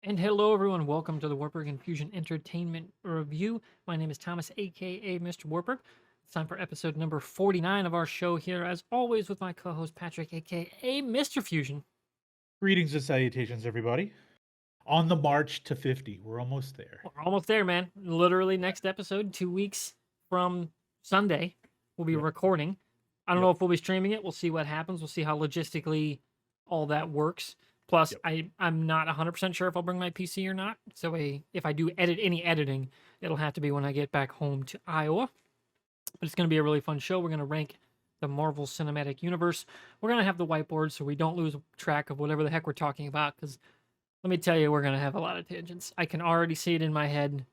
And hello, everyone. Welcome to the Wartburg Infusion Entertainment Review. My name is Thomas, aka MrWartburg. It's time for episode number 49 of our show here, as always, with my co host Patrick, aka Mr. Fusion. Greetings and salutations, everybody. On the march to 50. We're almost there. We're almost there, man. Literally, next episode, 2 weeks from Sunday, we'll be Yep. recording. I don't Yep. know if we'll be streaming it. We'll see what happens. We'll see how logistically all that works. Plus, Yep. I'm not 100% sure if I'll bring my PC or not. So if I do any editing, it'll have to be when I get back home to Iowa. But it's going to be a really fun show. We're going to rank the Marvel Cinematic Universe. We're going to have the whiteboard so we don't lose track of whatever the heck we're talking about. Because let me tell you, we're going to have a lot of tangents. I can already see it in my head.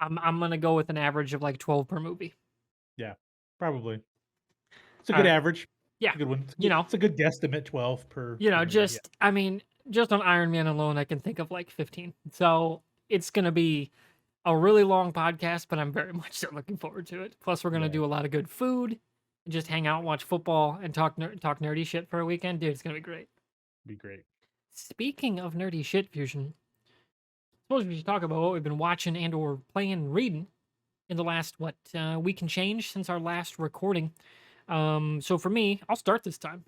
I'm going to go with an average of like 12 per movie. Yeah, probably. It's a All good right. average. Yeah. It's a good one. You know, It's a good guesstimate, 12 per movie. Yeah. I mean, just on Iron Man alone, I can think of like 15. So it's going to be a really long podcast, but I'm very much so looking forward to it. Plus, we're going to Yeah. do a lot of good food, just hang out, watch football, and talk nerdy shit for a weekend. Dude, it's going to be great. Be great. Speaking of nerdy shit, Fusion, I suppose we should talk about what we've been watching and or playing and reading in the last, week and change since our last recording. So for me, I'll start this time.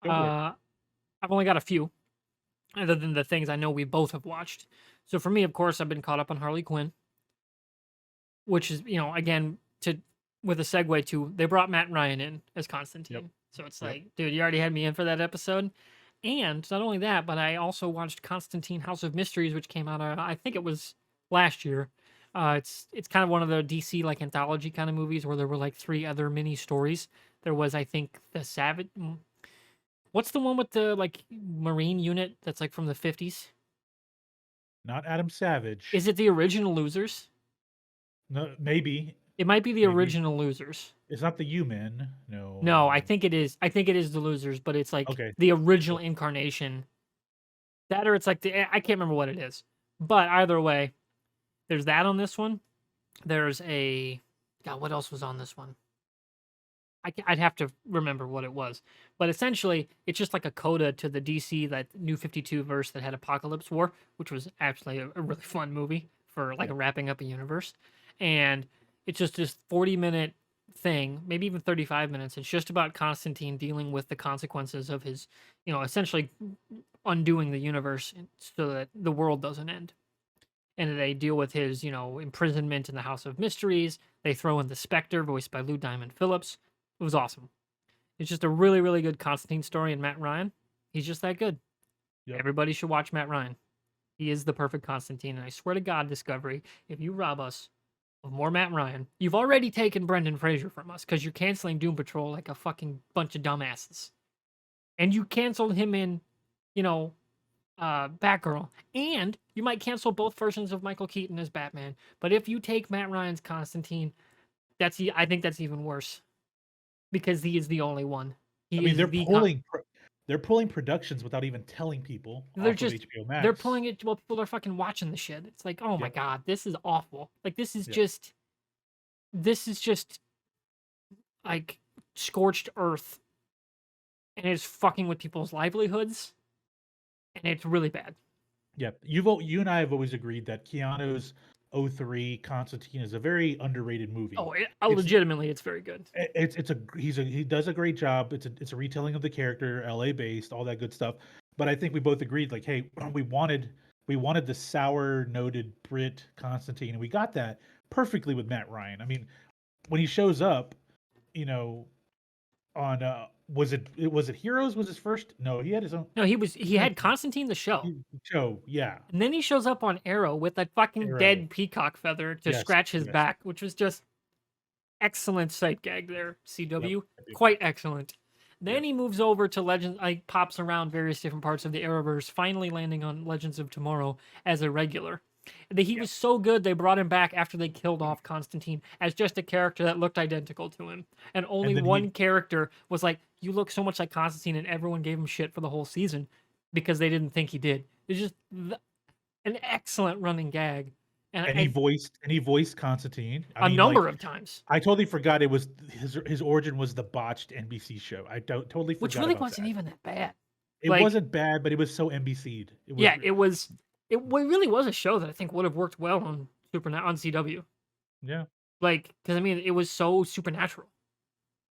Go for it. I've only got a few, other than the things I know we both have watched. So for me, of course, I've been caught up on Harley Quinn, which is, again, to with a segue to they brought Matt Ryan in as Constantine. Yep. So it's Yep. like, dude, you already had me in for that episode. And not only that, but I also watched Constantine House of Mysteries, which came out, I think it was last year. It's kind of one of the DC like anthology kind of movies where there were like three other mini stories. There was, I think, the Savage. What's the one with the like Marine unit that's like from the 50s? Not Adam Savage. Is it the original Losers? No, maybe. It might be the Maybe. original Losers. It's not the U-Men. No. No, I think it is. I think it is the Losers, but it's like Okay. the original incarnation. That or it's like I can't remember what it is. But either way, there's that on this one. There's a God, what else was on this one? I'd have to remember what it was. But essentially, it's just like a coda to the DC that New 52 verse that had Apocalypse War, which was actually a really fun movie for like Yep. wrapping up a universe. And it's just this 40-minute thing, maybe even 35 minutes. It's just about Constantine dealing with the consequences of his, essentially undoing the universe so that the world doesn't end. And they deal with his, imprisonment in the House of Mysteries. They throw in the Spectre, voiced by Lou Diamond Phillips. It was awesome. It's just a really, really good Constantine story, and Matt Ryan, he's just that good. Yep. Everybody should watch Matt Ryan. He is the perfect Constantine, and I swear to God, Discovery, if you rob us of more Matt Ryan, you've already taken Brendan Fraser from us because you're canceling Doom Patrol like a fucking bunch of dumbasses. And you canceled him in, Batgirl. And you might cancel both versions of Michael Keaton as Batman. But if you take Matt Ryan's Constantine, I think that's even worse. Because he is the only one. I mean, they're pulling productions without even telling people They're off of just HBO Max. they're pulling it while people are fucking watching the shit. It's like, oh my Yep. God, this is awful. Like this is Yep. just like scorched earth, and it's fucking with people's livelihoods, and it's really bad. Yep. You and I have always agreed that Keanu's 03 Constantine is a very underrated movie. Oh, It's legitimately, it's very good. he does a great job. It's a retelling of the character, LA based, all that good stuff. But I think we both agreed, like, hey, we wanted the sour noted Brit Constantine, and we got that perfectly with Matt Ryan. I mean, when he shows up, you know, on was it Heroes was his first? No, he had his own No, he had Constantine the show, show. Yeah, and then he shows up on Arrow with that fucking Arrow. dead peacock feather to Yes, scratch his yes. back, which was just excellent sight gag there. CW, Yep. quite excellent. Then Yep. he moves over to Legends, like pops around various different parts of the Arrowverse, finally landing on Legends of Tomorrow as a regular. He was so good they brought him back after they killed off Constantine as just a character that looked identical to him. And only then one character was like, "You look so much like Constantine," and everyone gave him shit for the whole season because they didn't think he did. It's just an excellent running gag. And he voiced Constantine. A number of times. I totally forgot it was his origin was the botched NBC show. I totally forgot Which really about wasn't that. even that bad. It like- wasn't bad, but it was so NBC'd. It It really was a show that I think would have worked well on on CW. Yeah. Like, because I mean, it was so supernatural.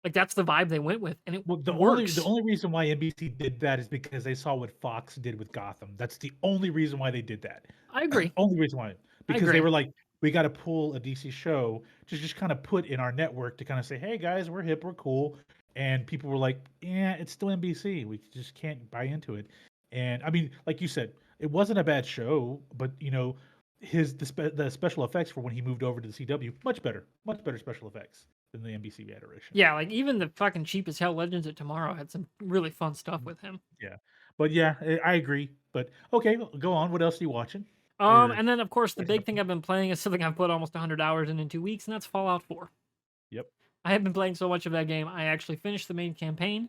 Like that's the vibe they went with, and it Well, the works. only reason why NBC did that is because they saw what Fox did with Gotham. That's the only reason why they did that. I agree. Only reason why. I Because they agree. were like, we got to pull a DC show to just kind of put in our network to kind of say, hey guys, we're hip, we're cool. And people were like, yeah, it's still NBC. We just can't buy into it. And I mean, like you said, it wasn't a bad show, but the special effects for when he moved over to the CW, much better special effects than the NBC iteration. Yeah, like even the fucking cheap as hell Legends of Tomorrow had some really fun stuff with him. Yeah. But yeah, I agree. But okay, go on. What else are you watching? Or And then of course the catching big up thing on? I've been playing is something I've put almost 100 hours in 2 weeks, and that's Fallout 4. Yep. I have been playing so much of that game. I actually finished the main campaign,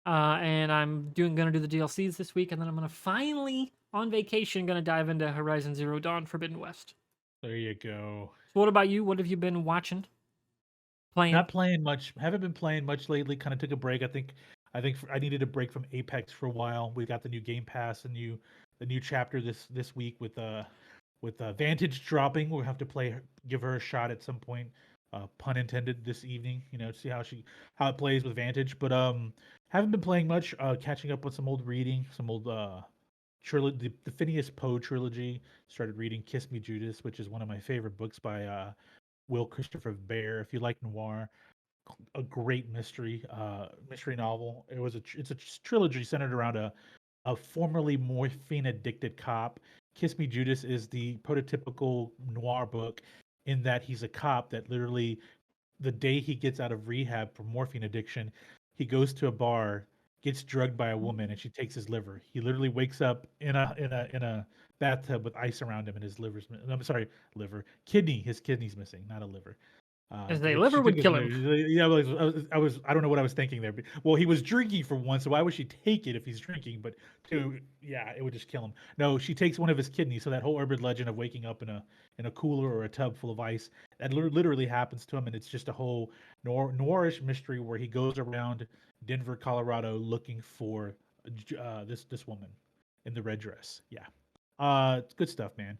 and I'm gonna do the DLCs this week, and then I'm gonna finally on vacation gonna dive into Horizon Zero Dawn Forbidden West. There you go. So what about you? What have you been watching, playing? Not playing much. Haven't been playing much lately. Kind of took a break. I think I needed a break from Apex for a while. We got the new Game Pass, the new chapter this week with Vantage dropping. We'll have to give her a shot at some point. Pun intended this evening. See how it plays with Vantage. But haven't been playing much. Catching up with some old reading, some old trilogy, the Phineas Poe trilogy. Started reading Kiss Me Judas, which is one of my favorite books by Will Christopher Bear. If you like noir, a great mystery novel. It's a trilogy centered around a formerly morphine addicted cop. Kiss Me Judas is the prototypical noir book in that he's a cop that literally the day he gets out of rehab for morphine addiction, he goes to a bar, gets drugged by a woman, and she takes his liver. He literally wakes up in a bathtub with ice around him, and his liver's. I'm sorry, liver, kidney. His kidney's missing, not a liver. As they She liver took would his kill liver. him. Yeah, I don't know what I was thinking there. But, well, he was drinking for one, so why would she take it if he's drinking? But two, yeah, it would just kill him. No, she takes one of his kidneys. So that whole urban legend of waking up in a cooler or a tub full of ice that literally happens to him, and it's just a whole noirish mystery where he goes around Denver, Colorado, looking for this woman in the red dress. Yeah. It's good stuff, man.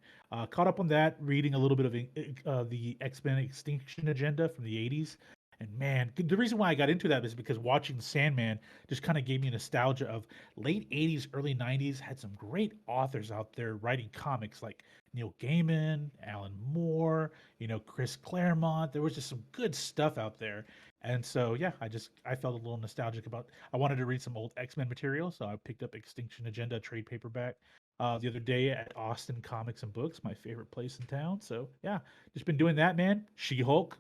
Caught up on that, reading a little bit of the X-Men Extinction Agenda from the '80s, and man, the reason why I got into that is because watching Sandman just kind of gave me nostalgia of late '80s, early '90s. Had some great authors out there writing comics like Neil Gaiman, Alan Moore, Chris Claremont. There was just some good stuff out there. And so, yeah, I felt a little nostalgic about. I wanted to read some old X-Men material, so I picked up Extinction Agenda trade paperback the other day at Austin Comics and Books, my favorite place in town. So yeah, just been doing that, man. She-Hulk,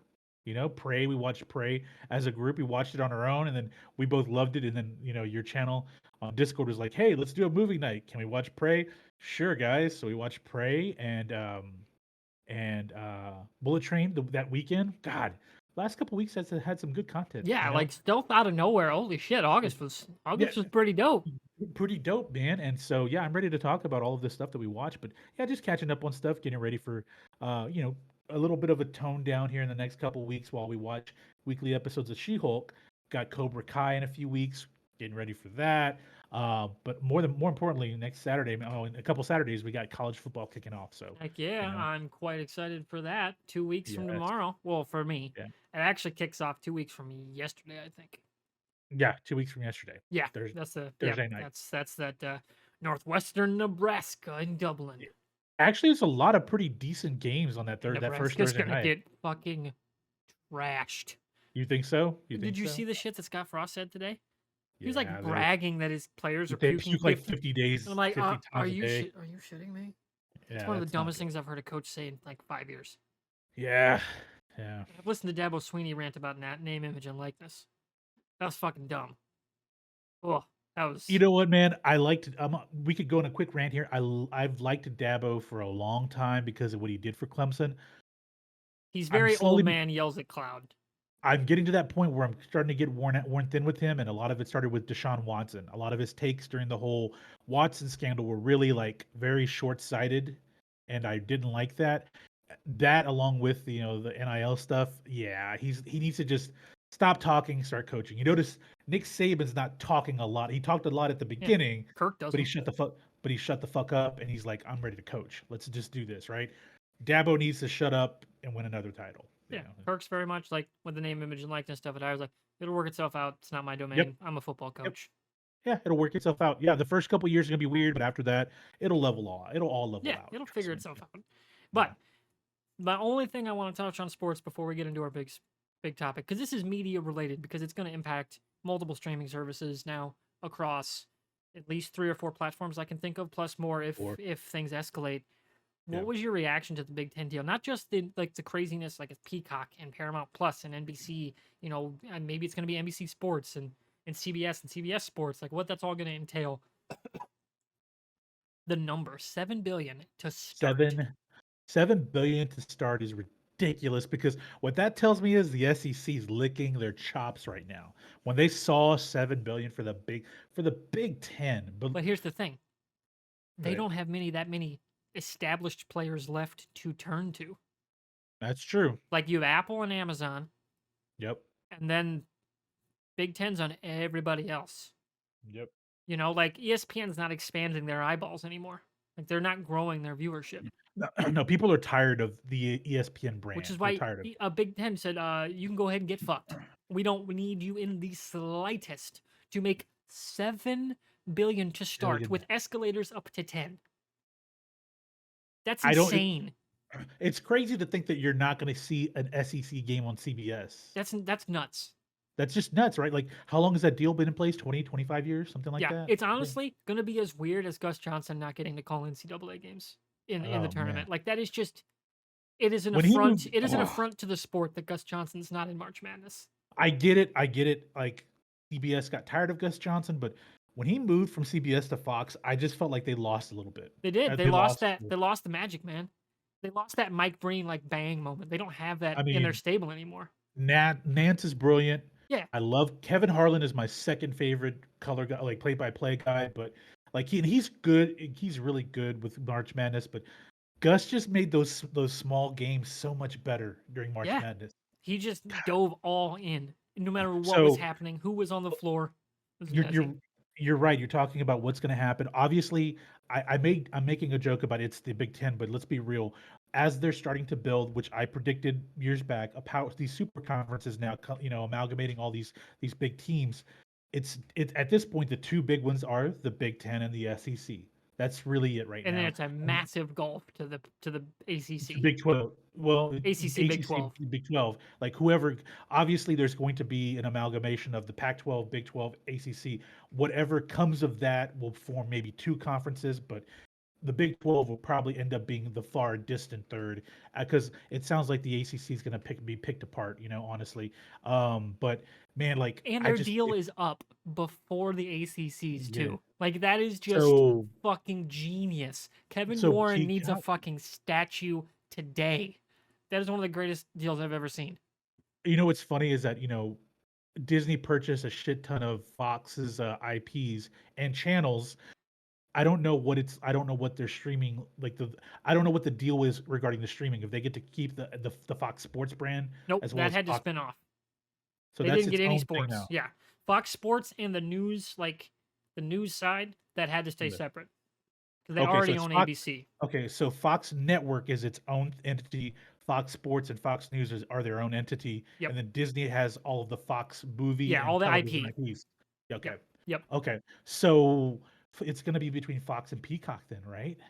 Prey. We watched Prey as a group. We watched it on our own, and then we both loved it. And then your channel on Discord was like, "Hey, let's do a movie night. Can we watch Prey?" Sure, guys. So we watched Prey and Bullet Train that weekend. God, last couple weeks has had some good content. Yeah, like stealth out of nowhere. Holy shit, It- August yeah, was pretty dope. pretty dope, man. And so, yeah, I'm ready to talk about all of this stuff that we watch. But yeah, just catching up on stuff, getting ready for, a little bit of a tone down here in the next couple weeks while we watch weekly episodes of She-Hulk. Got Cobra Kai in a few weeks, getting ready for that. But more importantly, next Saturday, in a couple Saturdays, we got college football kicking off. So, Heck yeah, you know, I'm quite excited for that. 2 weeks from yes, tomorrow. Well, for me, yeah, it actually kicks off 2 weeks from yesterday, I think. yeah, 2 weeks from yesterday, Yeah, Thursday, that's the yeah, Thursday night. that's that northwestern Nebraska in Dublin. Yeah. Actually, there's a lot of pretty decent games on And that first Nebraska's Thursday gonna night. get fucking trashed. You think so? You Did think you so? see the shit that Scott Frost said today? He was like Yeah, bragging that his players are they puking puke like 50. 50 And I'm days, like, 50 are times a you day. are you shitting me? It's Yeah, one of the that's not dumbest good. things I've heard a coach say in like 5 years. Yeah, yeah. I've listened to Dabo Sweeney rant about name, image, and likeness. That was fucking dumb. Oh, that You was. know what, man? I liked. We could go on a quick rant here. I've liked Dabo for a long time because of what he did for Clemson. He's I'm very old slowly. man yells at cloud. I'm getting to that point where I'm starting to get worn thin with him, and a lot of it started with Deshaun Watson. A lot of his takes during the whole Watson scandal were really like very short-sighted, and I didn't like that. That along with the NIL stuff, yeah, he needs to just stop talking, start coaching. You notice Nick Saban's not talking a lot. He talked a lot at the Yeah, beginning, Kirk but he doesn't. shut the fuck. but he shut the fuck up and he's like, I'm ready to coach. Let's just do this, right? Dabo needs to shut up and win another title. You Yeah, know. Kirk's very much like with the name, image, and likeness stuff. And I was like, it'll work itself out. It's not my Yep. domain. I'm a football Yep. coach. Yeah, it'll work itself out. Yeah, the first couple years are gonna be weird, but after that, it'll level all. It'll all level Yeah, out. it'll Trust figure me. itself out. Yeah. But the only thing I want to touch on sports before we get into our big topic, because this is media related, because it's going to impact multiple streaming services now across at least 3 or 4 platforms I can think of, plus more Or if things escalate. yeah. What was your reaction to the Big Ten deal? Not just the craziness like it's Peacock and Paramount Plus and NBC. And maybe it's going to be NBC Sports and CBS and CBS Sports. Like what that's all going to entail. The number 7 billion to start. Seven 7 billion to start is ridiculous because what that tells me is the SEC is licking their chops right now. When they saw 7 billion for the Big Ten, but But here's the thing: they right, don't have that many established players left to turn to. that's true. Like you have Apple and Amazon, Yep. and then Big Ten's on everybody else. Yep. Like ESPN's not expanding their eyeballs anymore. Like they're not growing their viewership. No, no, people are tired of the ESPN Which brand. is They're why tired of a Big Ten said, you can go ahead and get fucked. We don't need you in the slightest to make 7 billion to start billion. with escalators up to 10. That's I don't. insane. It's crazy to think that you're not going to see an SEC game on CBS. That's nuts. That's just nuts, right? Like, how long has that deal been in place? 20, 25 years, something like Yeah, that. it's Yeah. honestly gonna be as weird as Gus Johnson not getting to call NCAA games in the Oh man, tournament. Like that is just it is an when he affront. moved, It is an affront to the sport that Gus Johnson's not in March Madness. I get it. I get it. Like CBS got tired of Gus Johnson, but when he moved from CBS to Fox, I just felt like they lost a little bit. They did. They They lost lost. that. They lost the magic, man. They lost that Mike Breen like bang moment. They don't have that I in their mean, stable anymore. Nance is brilliant. Yeah, I love Kevin Harlan is my second favorite color guy, like play-by-play guy. But like he's good. He's really good with March Madness. But Gus just made those small games so much better during March yeah. Madness. He just dove all in, no matter what was So happening, who was on the floor. It was you're amazing. you're you're right. You're talking about what's going to happen. Obviously, I'm making a joke about it's the Big Ten, but let's be real. As they're starting to build, which I predicted years back, about these super conferences now, amalgamating all these big teams. It's at this point the two big ones are the Big Ten and the SEC. That's really it right And then now. it's a And massive gulf to the to ACC, Big 12. Well, ACC Big ACC, 12. Big 12. Like whoever, obviously, there's going to be an amalgamation of the Pac 12, Big 12, ACC. Whatever comes of that will form maybe two conferences, but the Big 12 will probably end up being the far distant third because it sounds like the ACC is going to be picked apart, honestly. But man, like, And their deal is up before the ACC's yeah. too. Like that is just So, fucking genius. Kevin so Warren needs a Peacock, fucking statue today. That is one of the greatest deals I've ever seen. what's funny is that, Disney purchased a shit ton of Fox's IPs and channels. I don't know what they're streaming I don't know what the deal is regarding the streaming. If they get to keep the Fox Sports brand Nope, as well that as had to Fox, spin off. so They that's didn't get its any own thing sports. now. Yeah. Fox Sports and the news, like the news side, that had to stay Yeah. separate. Because they Okay, so already it's own Fox. ABC. Okay, so Fox Network is its own entity. Fox Sports and Fox News are their own entity, Yep. and then Disney has all of the Fox movie Yeah, and all the television IP. IPs. Okay, Yep. Yep. okay, so it's going to be between Fox and Peacock then, right? I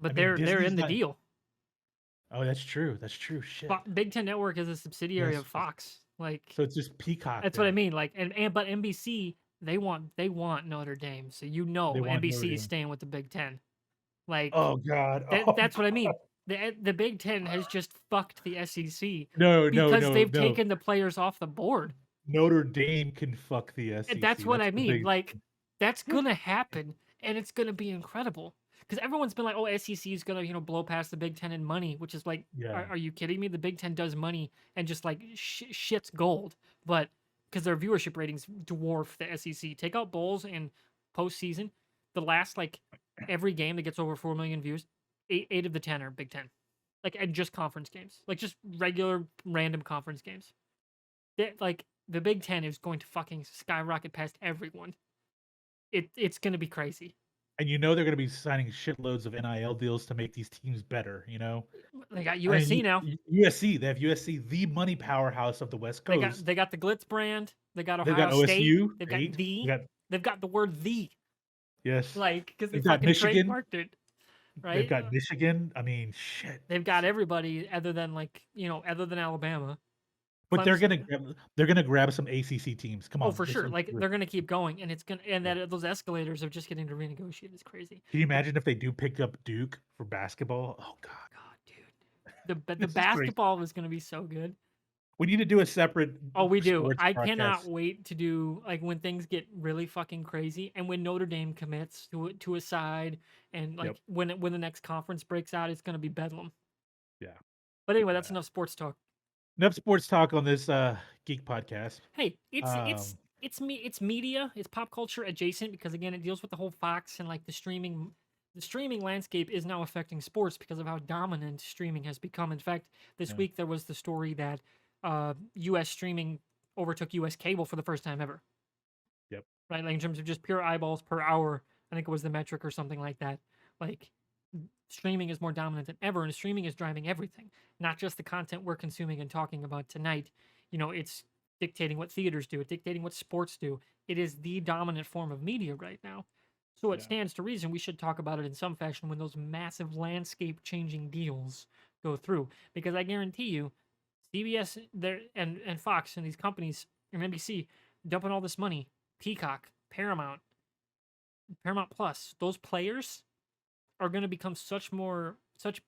But mean, they're in Disney's the not. deal. Oh, that's true. That's true. Shit. Big Ten Network is a subsidiary Yes. of Fox. Like So it's just Peacock that's what I then. mean. Like but NBC they want Notre Dame, so They want Notre NBC is Dame. staying with the Big Ten. Like Oh God. that's what I God. mean. The Big Ten has just fucked the SEC No, no, because no, they've no. taken the players off the board. Notre Dame can fuck the And that's SEC. what That's I the mean. big. Like that's gonna happen, and it's gonna be incredible. Because everyone's been like, "Oh, SEC is gonna blow past the Big Ten in money," which is like, Yeah. are you kidding me? The Big Ten does money and just like shits gold, but because their viewership ratings dwarf the SEC. Take out bowls and postseason, the last like every game that gets over 4 million views, eight of the 10 are Big Ten, like and just conference games, like just regular random conference games. Like the Big Ten is going to fucking skyrocket past everyone. It's gonna be crazy. and you know they're going to be signing shitloads of NIL deals to make these teams better. They got I mean, USC now. USC, they have USC, the money powerhouse of the West Coast. They got the Glitz brand. They got They've got Ohio State. OSU, They've got 8. the. They got They've got the word the, yes. like, because they They've got fucking Michigan. trademarked it, They've right? got Michigan. I mean, shit. They've got everybody other than, like, other than Alabama. But they're gonna Clemson. grab, they're gonna grab some ACC teams. Come Oh, on, for sure. Like, true. they're gonna keep going, and it's gonna and Yeah. that those escalators of just getting to renegotiate is crazy. Can you imagine if they do pick up Duke for basketball? Oh God, God, dude, the this is great. basketball is gonna be so good. We need to do a separate Oh, we do. sports I cannot broadcast. wait to do, like, when things get really fucking crazy, and when Notre Dame commits to a side, and, Yep. like, when the next conference breaks out, it's gonna be bedlam. Yeah. But anyway, Yeah. that's enough sports talk. Enough sports talk on this geek podcast. Hey, Um, it's media, it's pop culture adjacent, because again, it deals with the whole Fox and, like, the streaming. The streaming landscape is now affecting sports because of how dominant streaming has become. In fact, this yeah. week there was the story that U.S. streaming overtook U.S. cable for the first time ever. Yep. Right, like, in terms of just pure eyeballs per hour. I think it was the metric or something like that. Like, streaming is more dominant than ever, and streaming is driving everything, not just the content we're consuming and talking about tonight. It's dictating what theaters do, it's dictating what sports do. It is the dominant form of media right now. So it Yeah. stands to reason we should talk about it in some fashion when those massive landscape changing deals go through. Because I guarantee you, CBS there and Fox and these companies and NBC dumping all this money, Peacock, Paramount, Paramount Plus, those players are going to become such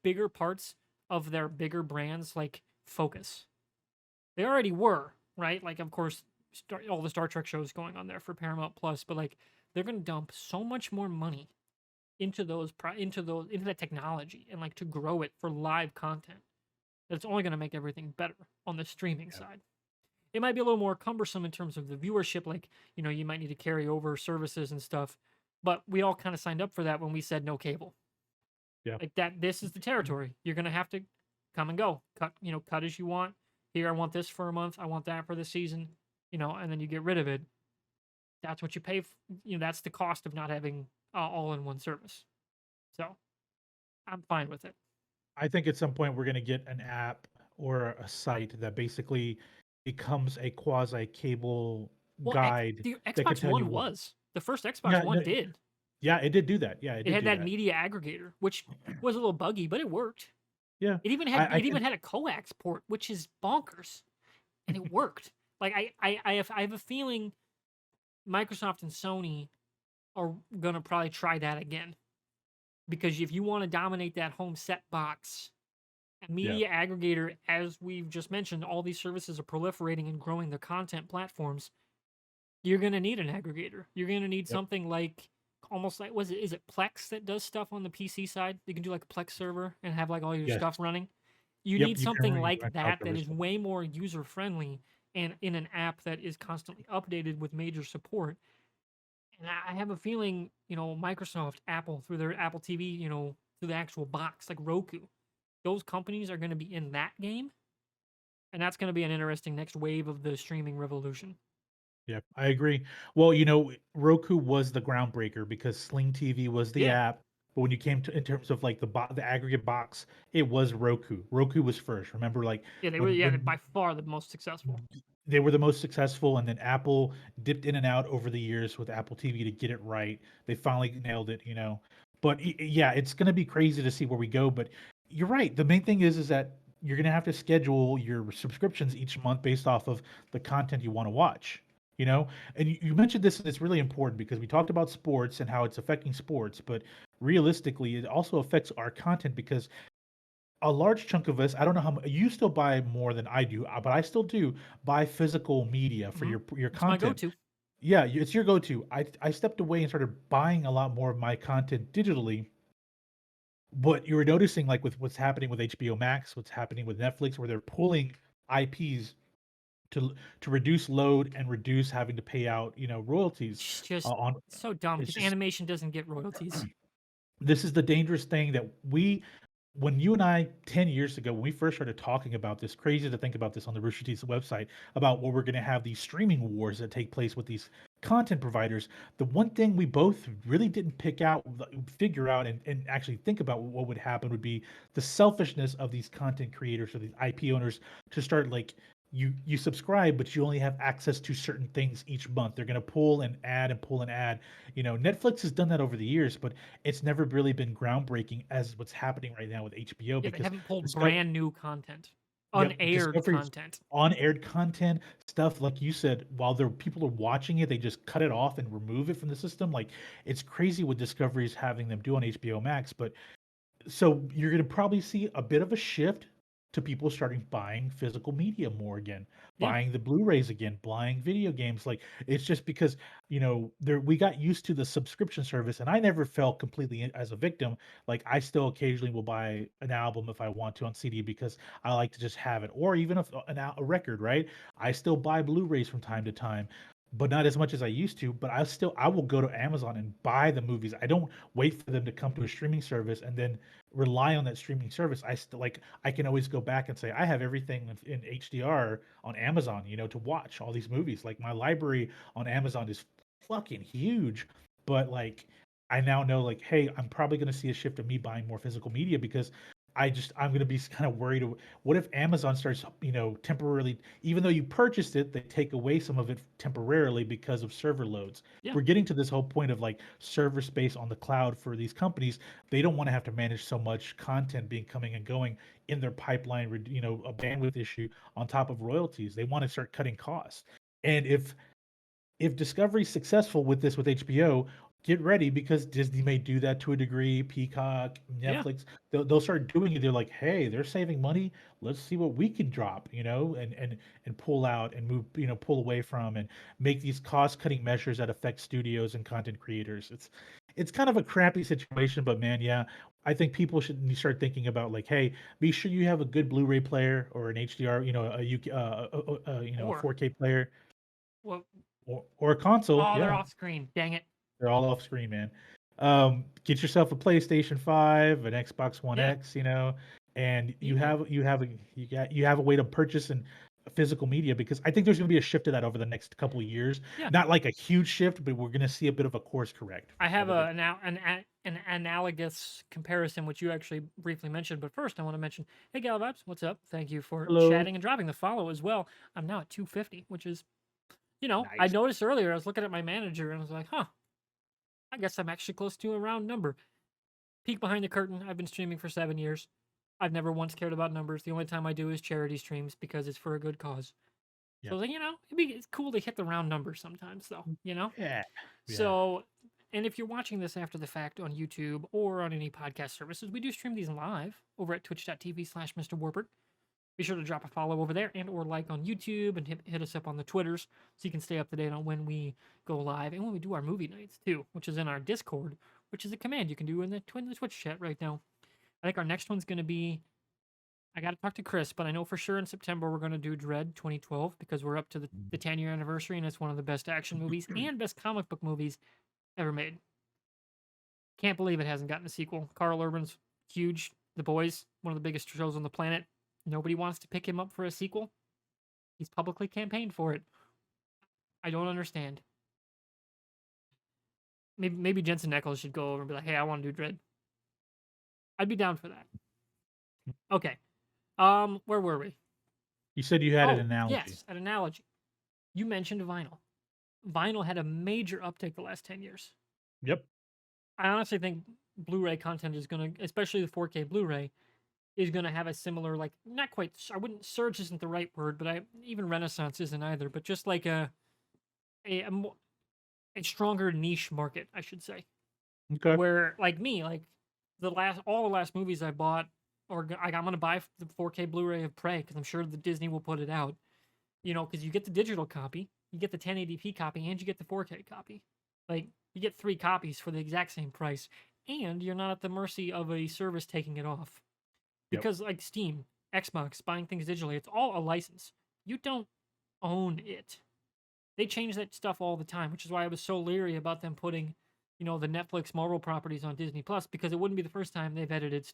bigger parts of their bigger brands, like focus. They already were, right? Like, of course, all the Star Trek shows going on there for Paramount Plus, but, like, they're going to dump so much more money into that technology, and, like, to grow it for live content, that it's only going to make everything better on the streaming side. It might be a little more cumbersome in terms of the viewership, like, you might need to carry over services and stuff, but we all kind of signed up for that when we said no cable. Yeah. Like, that, this is the territory. You're going to have to come and go. Cut as you want. Here, I want this for a month. I want that for the season, and then you get rid of it. That's what you pay. That's the cost of not having all in one service. So I'm fine with it. I think at some point we're going to get an app or a site that basically becomes a quasi cable guide the that can Xbox tell you One what. was. The first Xbox Yeah, One did. yeah, it did do that. Yeah, it It did had do that that. media aggregator, which was a little buggy, but it worked. Yeah, It even I even can. had a coax port, which is bonkers, and it worked. Like, I have a feeling Microsoft and Sony are gonna probably try that again, because if you want to dominate that home set box, a media aggregator, as we've just mentioned, all these services are proliferating and growing their content platforms. You're gonna need an aggregator. You're gonna need Yep. something like, almost like, is it Plex that does stuff on the PC side? You can do like a Plex server and have, like, all your Yes. stuff running. You Yep. need You can something run like your cloud that servers. is way more user friendly and in an app that is constantly updated with major support. And I have a feeling, Microsoft, Apple, through their Apple TV, through the actual box, like Roku, those companies are going to be in that game. And that's going to be an interesting next wave of the streaming revolution. Yeah, I agree. Well, Roku was the groundbreaker because Sling TV was the Yeah. app, but when you came to in terms of like the aggregate box, it was Roku. Roku was first. Remember, like Yeah, they were, when by far the most successful. they were the most successful, and then Apple dipped in and out over the years with Apple TV to get it right. They finally nailed it. But yeah, it's gonna be crazy to see where we go. But you're right. The main thing is that you're gonna have to schedule your subscriptions each month based off of the content you want to watch. And you mentioned this, and it's really important because we talked about sports and how it's affecting sports, but realistically, it also affects our content because a large chunk of us, I don't know how much you still buy more than I do, but I still do buy physical media for your It's my content. go-to. Yeah, it's your go-to. I stepped away and started buying a lot more of my content digitally. But you were noticing, like, with what's happening with HBO Max, what's happening with Netflix, where they're pulling IPs to reduce load and reduce having to pay out, royalties It's just on. so dumb It's because just animation doesn't get royalties. this is the dangerous thing that we when you and I 10 years ago, when we first started talking about this, crazy to think about this on the Rooster Teeth's website about what we're going to have these streaming wars that take place with these content providers. The one thing we both really didn't figure out, and actually think about what would happen would be the selfishness of these content creators or these IP owners to start like you subscribe, but you only have access to certain things each month. They're going to pull an ad and pull an ad. Netflix has done that over the years, but it's never really been groundbreaking as what's happening right now with HBO Yeah, they because haven't pulled Discover, brand new content, yep, unaired Discovery's content. on-aired content stuff, like you said, while there people are watching it, they just cut it off and remove it from the system. Like it's crazy what Discovery's having them do on HBO Max, but so you're going to probably see a bit of a shift to people starting buying physical media more again, Yeah, buying the Blu-rays again, buying video games. Like it's just because there we got used to the subscription service, and I never felt completely as a victim. Like I still occasionally will buy an album if I want to on CD because I like to just have it, or even if a record, right? I still buy Blu-rays from time to time. But not as much as I used to. But I will go to Amazon and buy the movies. I don't wait for them to come to a streaming service and then rely on that streaming service. I can always go back and say I have everything in HDR on Amazon, to watch all these movies. Like my library on Amazon is fucking huge, but like I now know like, hey, I'm probably going to see a shift of me buying more physical media because I'm going to be kind of worried. What if Amazon starts, temporarily, even though you purchased it, they take away some of it temporarily because of server loads. yeah, We're getting to this whole point of like server space on the cloud for these companies. They don't want to have to manage so much content being coming and going in their pipeline, a bandwidth issue on top of royalties. They want to start cutting costs. And if Discovery's successful with this with HBO, get ready because Disney may do that to a degree. Peacock, yeah, Netflix, they'll start doing it. They're like, hey, they're saving money. Let's see what we can drop, and pull out and move, pull away from and make these cost cutting measures that affect studios and content creators. It's kind of a crappy situation, but man, yeah, I think people should start thinking about like, hey, be sure you have a good Blu-ray player or an HDR, a UK, a or 4K player well, or a console. oh, they're Yeah, off screen. Dang it. they're all off screen, man. Get yourself a PlayStation 5, an Xbox One Yeah, X, and beat me. you have a way to purchase and physical media because I think there's going to be a shift to that over the next couple of years. Yeah, Not like a huge shift, but we're going to see a bit of a course correct I have over the. an analogous comparison, which you actually briefly mentioned. But first, I want to mention, hey, Galvibes, what's up? Thank you for Hello. chatting and dropping the follow as well. I'm now at 250, which is, I Nice. noticed earlier. I was looking at my manager and I was like, huh, I guess I'm actually close to a round number. Peek behind the curtain. I've been streaming for 7 years. I've never once cared about numbers. The only time I do is charity streams because it's for a good cause. So I Yep. was like, it's cool to hit the round number sometimes, though. Yeah. Yeah. So, and if you're watching this after the fact on YouTube or on any podcast services, we do stream these live over at twitch.tv/MrWartburg. Be sure to drop a follow over there and or like on YouTube and hit us up on the Twitters so you can stay up to date on when we go live and when we do our movie nights too, which is in our Discord, which is a command you can do in the Twitch chat right now. I think our next one's going to be, I got to talk to Chris, but I know for sure in September we're going to do Dread 2012 because we're up to the 10-year anniversary and it's one of the best action movies and best comic book movies ever made. Can't believe it hasn't gotten a sequel. Carl Urban's huge. The Boys, one of the biggest shows on the planet. Nobody wants to pick him up for a sequel. He's publicly campaigned for it. I don't understand. Maybe Jensen Ackles should go over and be like, "Hey, I want to do Dread." I'd be down for that. Okay. Where were we? You said you had an Oh, analogy. yes, an analogy. You mentioned vinyl. Vinyl had a major uptake the last 10 years. Yep. I honestly think Blu-ray content is going to, especially the 4K Blu-ray, is going to have a similar, like, not quite, I wouldn't, surge isn't the right word, but even Renaissance isn't either, but just like a stronger niche market, I should say. Okay. Where, like me, like, all the last movies I bought, or I'm going to buy the 4K Blu-ray of Prey, because I'm sure the Disney will put it out, because you get the digital copy, you get the 1080p copy, and you get the 4K copy. Like, you get 3 copies for the exact same price, and you're not at the mercy of a service taking it off. Yep. Because, like Steam, Xbox, buying things digitally, it's all a license. You don't own it. They change that stuff all the time, which is why I was so leery about them putting the Netflix Marvel properties on Disney Plus, because it wouldn't be the first time they've edited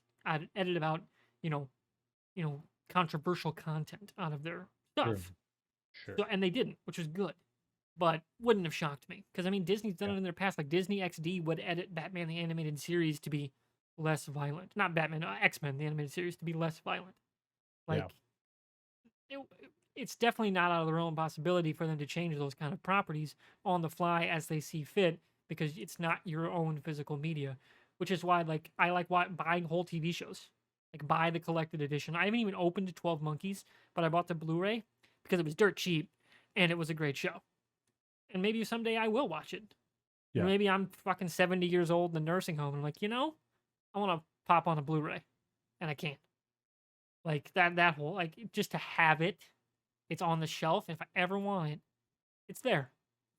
out, you know, controversial content out of their Sure. stuff. Sure. So, and they didn't, which was good, but wouldn't have shocked me, because I mean Disney's done Yeah. it in their past. Like Disney XD would edit Batman the animated series to be less violent, not Batman, X-Men the animated series to be less violent. Yeah. Like it, it's definitely not out of the realm of possibility for them to change those kind of properties on the fly as they see fit, because it's not your own physical media. Which is why, like, I like buying whole TV shows, like buy the collected edition. I haven't even opened 12 Monkeys, but I bought the Blu-ray because it was dirt cheap, and it was a great show. And maybe someday I will watch it. Yeah. Maybe I'm fucking 70 years old in a nursing home, and I'm like, I want to pop on a Blu-ray, and I can't. Like that whole, like, just to have it, it's on the shelf. If I ever want it, it's there.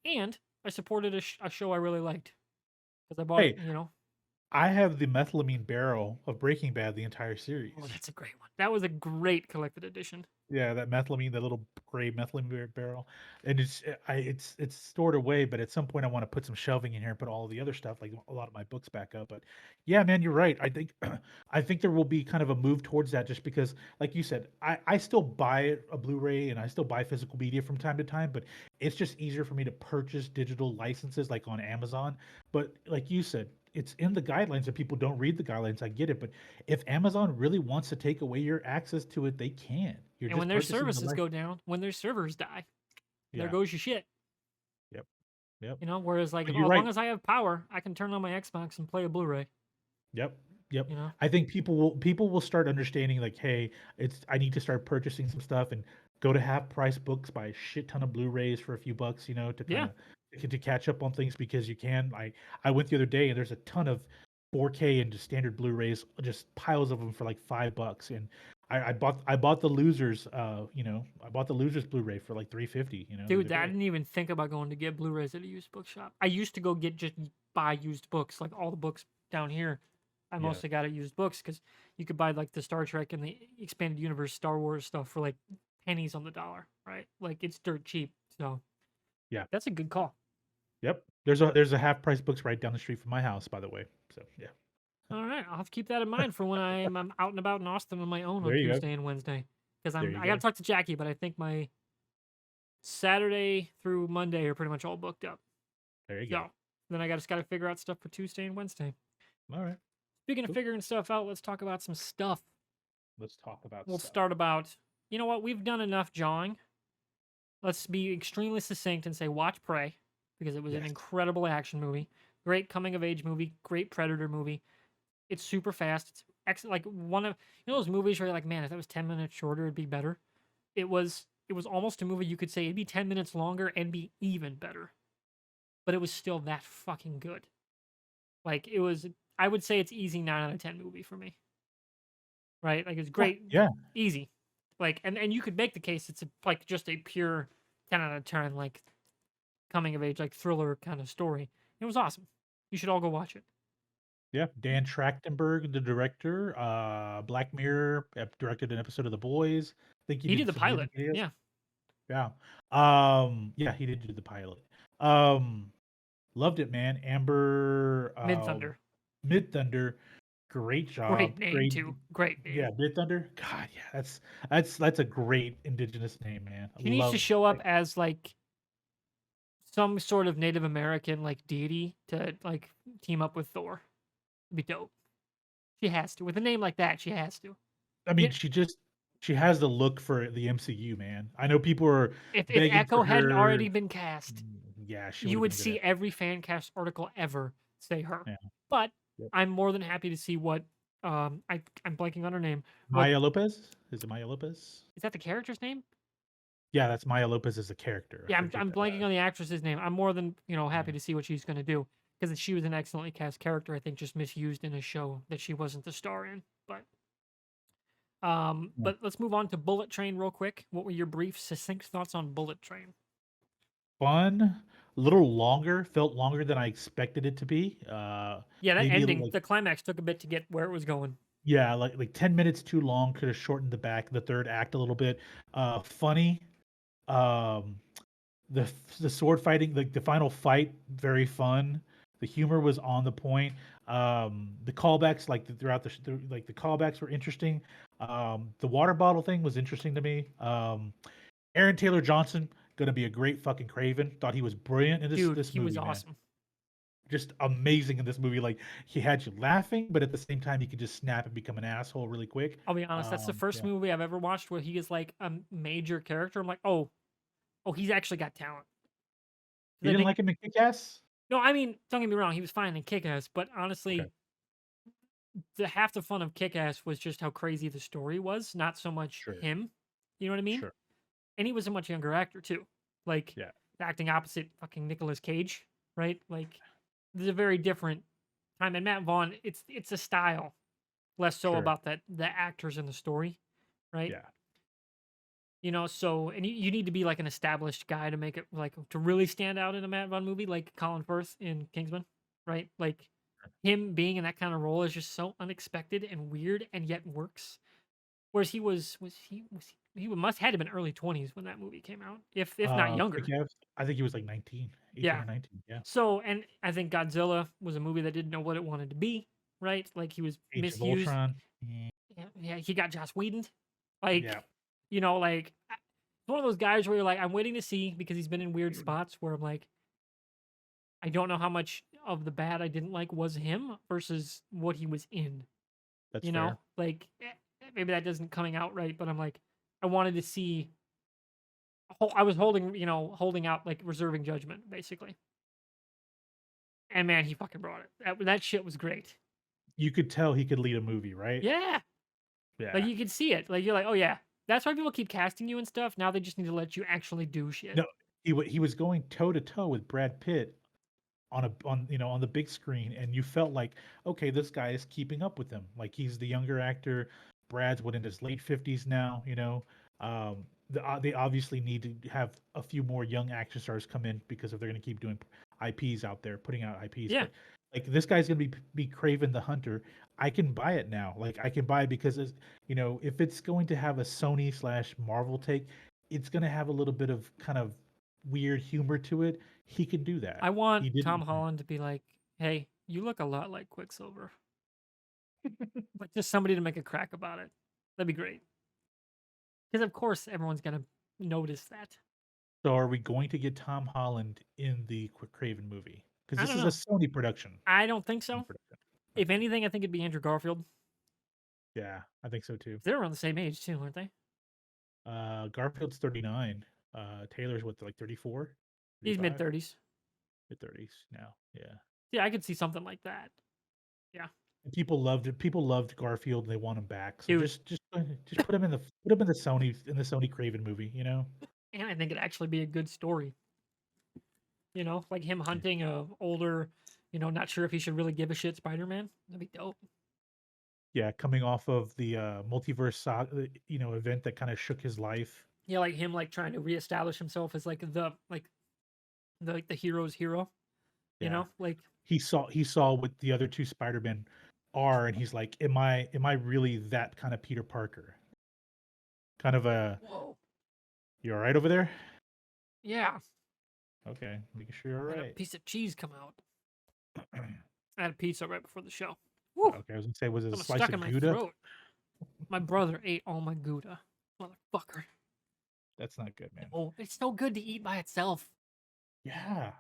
And I supported a show I really liked because I bought it. Hey, I have the methylamine barrel of Breaking Bad, the entire series. Oh, that's a great one. That was a great collected edition. Yeah, that methylamine, that little gray methylamine barrel, and it's stored away. But at some point, I want to put some shelving in here and put all the other stuff, like a lot of my books, back up. But yeah, man, you're right. I think I think there will be kind of a move towards that, just because, like you said, I still buy a Blu-ray and I still buy physical media from time to time, but it's just easier for me to purchase digital licenses like on Amazon. But like you said, it's in the guidelines and people don't read the guidelines. I get it, but if Amazon really wants to take away your access to it, they can. You're And when just their purchasing the services life. go down, when their servers die, there Yeah. goes your shit. Yep. Yep. Whereas, like, But as you're long right. as I have power, I can turn on my Xbox and play a Blu-ray. Yep. Yep. You know, I think people will start understanding, like, hey, I need to start purchasing some stuff and go to half price books, buy a shit ton of Blu-rays for a few bucks, to kind yeah, of to catch up on things, because you can. I went the other day and there's a ton of 4K and just standard Blu-rays, just piles of them for like $5, and I bought the losers, I bought the losers Blu-ray for like 350, the other dude, I day. didn't even think about going to get Blu-rays at a used bookshop. I used to go just buy used books, like all the books down here. I Yeah. mostly got at used books because you could buy like the Star Trek and the expanded universe Star Wars stuff for like pennies on the dollar, right? Like it's dirt cheap. So Yeah. that's a good call. Yep. There's a half price books right down the street from my house, by the way. So yeah. All right, I'll have to keep that in mind for when I'm out and about in Austin on my own on There you go. Tuesday and Wednesday. Because There you I got to go. talk to Jackie, but I think my Saturday through Monday are pretty much all booked up. There you go. So then I just got to figure out stuff for Tuesday and Wednesday. All right. Speaking of Cool. figuring stuff out, let's talk about some stuff. Let's talk about We'll stuff. start about, you know what, we've done enough jawing. Let's be extremely succinct and say watch Prey, because it was an Yes. incredible action movie. Great coming of age movie, great Predator movie. It's super fast. It's like one of those movies where you're like, man, if that was 10 minutes shorter, it'd be better. It was almost a movie you could say it'd be 10 minutes longer and be even better. But it was still that fucking good. Like it was, I would say it's easy 9 out of 10 movie for me. Right? Like it's Yeah. great, Yeah. easy. Like and you could make the case it's like just a pure 10 out of 10 like coming of age like thriller kind of story. It was awesome. You should all go watch it. Yeah. Dan Trachtenberg, the director, Black Mirror, directed an episode of The Boys. I think he He did did the some music pilot. videos. Yeah. Yeah. Yeah, he did do the pilot. Loved it, man. Amber, Mid Thunder. Mid Thunder, great Great job. name Great. too. Great name. Yeah, Mid Thunder. God, yeah, that's a great indigenous name, man. I She needs to love, show up like, as like some sort of Native American like deity to like team up with Thor. It'd be dope. She has to. With a name like that, she has to. I Yeah. mean, she has the look for the MCU, man. I know people are If begging for Echo hadn't her. already been cast, Yeah, she would you have would been a good see at. every fan cast article ever say her. Yeah. But Yep. I'm more than happy to see what I'm blanking on her name. What Maya Lopez? Is it Maya Lopez? is that the character's name? Yeah, that's Maya Lopez as a character. I Yeah, forget I'm that. blanking on the actress's name. I'm more than happy Yeah. to see what she's going to do because she was an excellently cast character. I think just misused in a show that she wasn't the star in. Yeah. But let's move on to Bullet Train real quick. What were your brief, succinct thoughts on Bullet Train? Fun, a little longer, felt longer than I expected it to be. Yeah, that Maybe ending, like, the climax took a bit to get where it was going. yeah, like 10 minutes too long. Could have shortened the third act a little bit. Funny. Um, the sword fighting, like the final fight, very fun. The humor was on the point. The callbacks, like throughout the callbacks were interesting. The water bottle thing was interesting to me. Aaron Taylor Johnson gonna be a great fucking Craven. Thought he was brilliant in Dude, this he was movie, man. awesome. Just amazing in this movie. Like he had you laughing, but at the same time, he could just snap and become an asshole really quick. I'll be honest, that's the first Yeah, movie I've ever watched where he is like a major character. I'm like, oh, he's actually got talent. you They didn't make like him in Kick-Ass? no, I mean, don't get me wrong, he was fine in Kick-Ass, but Okay, honestly, the half the fun of Kick-Ass was just how crazy the story was, not so much sure, him. You know what I mean? sure, And he was a much younger actor too. Like yeah, acting opposite fucking Nicolas Cage, right? Like there's a very different time. And Matt Vaughn, it's a style, less so sure, about the actors and the story, right? yeah, So and you need to be like an established guy to make it like to really stand out in a Matt Vaughn movie, like Colin Firth in Kingsman, right? Like him being in that kind of role is just so unexpected and weird and yet works. Whereas he must had to have been early 20s when that movie came out, if not younger. Kick-Ass. I think he was like 19, 18 Yeah. or 19. Yeah, So and I think Godzilla was a movie that didn't know what it wanted to be, right? Like he was Age of misused. Ultron. Yeah, he got Joss Whedon. Like, Yeah, it's one of those guys where you're like, I'm waiting to see because he's been in weird spots where I'm like, I don't know how much of the bad I didn't like was him versus what he was in. that's fair. Like maybe that doesn't coming out right, but I'm like, I wanted to see. I was holding out like reserving judgment basically. And man, he fucking brought it. That shit was great. You could tell he could lead a movie, right? Yeah, like Yeah. you could see it. Like you're like, oh yeah, that's why people keep casting you and stuff. Now they just need to let you actually do shit. No, he was going toe to toe with Brad Pitt on the big screen, and you felt like, okay, this guy is keeping up with him. Like he's the younger actor. Brad's in his late 50s now. They obviously need to have a few more young action stars come in because if they're going to keep doing IPs out there, putting out IPs. Yeah, But like this guy's going to be Craven the Hunter. I can buy it now. Like I can buy it because if it's going to have a Sony slash Marvel take, it's going to have a little bit of kind of weird humor to it. He can do that. I want He Tom didn't. Holland to be like, hey, you look a lot like Quicksilver. Like just somebody to make a crack about it. That'd be great. Because of course everyone's gonna notice that. So are we going to get Tom Holland in the Craven movie? Because I this don't is a know. Sony production. I don't think Sony so. production. If Okay. anything, I think it'd be Andrew Garfield. Yeah, I think so too. They're around the same age too, aren't they? Garfield's 39. Taylor's what, like 34, He's mid 35, 30s. mid 30s now. Yeah. Yeah, I could see something like that. Yeah, And people loved it. People loved Garfield and they want him back. So dude. just put him in the Sony Craven movie, you know? And I think it'd actually be a good story. Like him Yeah. hunting a older, not sure if he should really give a shit Spider-Man. That'd be dope. Yeah, coming off of the multiverse event that kind of shook his life. Yeah, like him like trying to reestablish himself as like the hero's hero. Yeah. Like He saw what the other two Spider-Men are, and he's like, am I really that kind of Peter Parker? Kind of a, whoa. you all right over there? Yeah. Okay, making sure you're all I had a right. piece of cheese come out. I had a pizza right before the show. Woo! Okay, I was gonna say, was it a I'm slice stuck in of my Gouda? throat. My brother ate all my Gouda. Motherfucker. That's not good, man. Oh, it's so good to eat by itself. Yeah,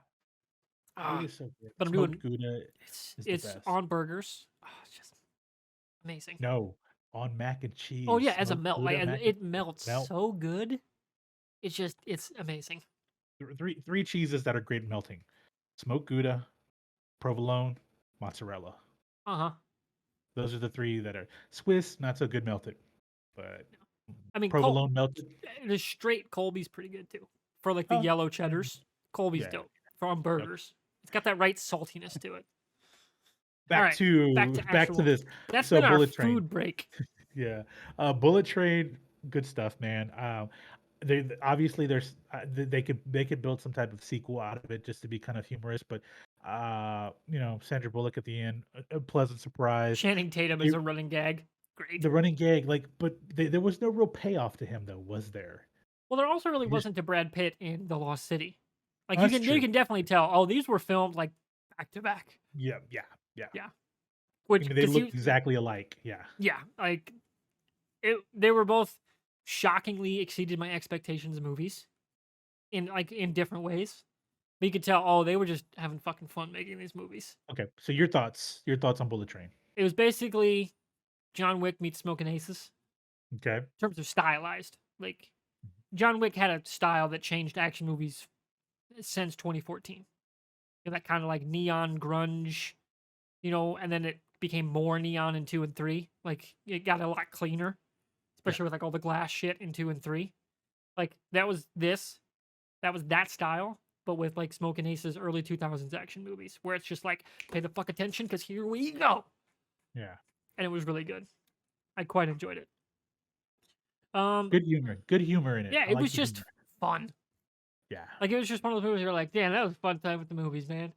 Ah, Gouda's so good. but I'm Smoked doing Gouda is the it's best. on burgers. It's just amazing. No, on mac and Oh cheese, yeah, as a smoked melt, like Gouda mac and it melts melt. so good. It's amazing. Three cheeses that are great melting: smoked Gouda, provolone, mozzarella. Uh huh. Those are the three that are Swiss, not so good melted, but I mean, provolone melted. the straight Colby's pretty good too. For like the Oh, yellow cheddars, Colby's yeah. dope. For on Okay. burgers, it's got that right saltiness to it. All Back right, back to to back to actual. this. That's So been our Bullet Train. food break. Yeah. Bullet Train, good stuff, man. They obviously they could build some type of sequel out of it just to be kind of humorous, but Sandra Bullock at the end, a pleasant surprise. Channing Tatum They, is a running gag. Great. the running gag, like, but there was no real payoff to him though, was there? Well, there also really He just wasn't to Brad Pitt in The Lost City. Like That's you true. can definitely tell. Oh, these were filmed like back to back. Yeah, yeah, yeah. Yeah, I which mean, they because look he, exactly alike. Yeah. yeah, like they were both shockingly exceeded my expectations movies in different ways. But you could tell, oh, they were just having fucking fun making these movies. Okay. So your thoughts? Your thoughts on Bullet Train? It was basically John Wick meets Smoking Aces Okay. in terms of stylized. Like John Wick had a style that changed action movies since 2014. That kind of like neon grunge, and then it became more neon in 2 and 3. Like it got a lot cleaner, Yeah. especially with like all the glass shit in 2 and 3. Like that was that style, but with like Smoking Aces early 2000s action movies where it's just like pay the fuck attention because here we go. Yeah. And it was really good. I quite enjoyed it. Um, Good humor. Good humor in it. yeah, I it like was the just humor. fun. Yeah. Like it was just one of those movies you're like, damn, that was a fun time with the movies, man.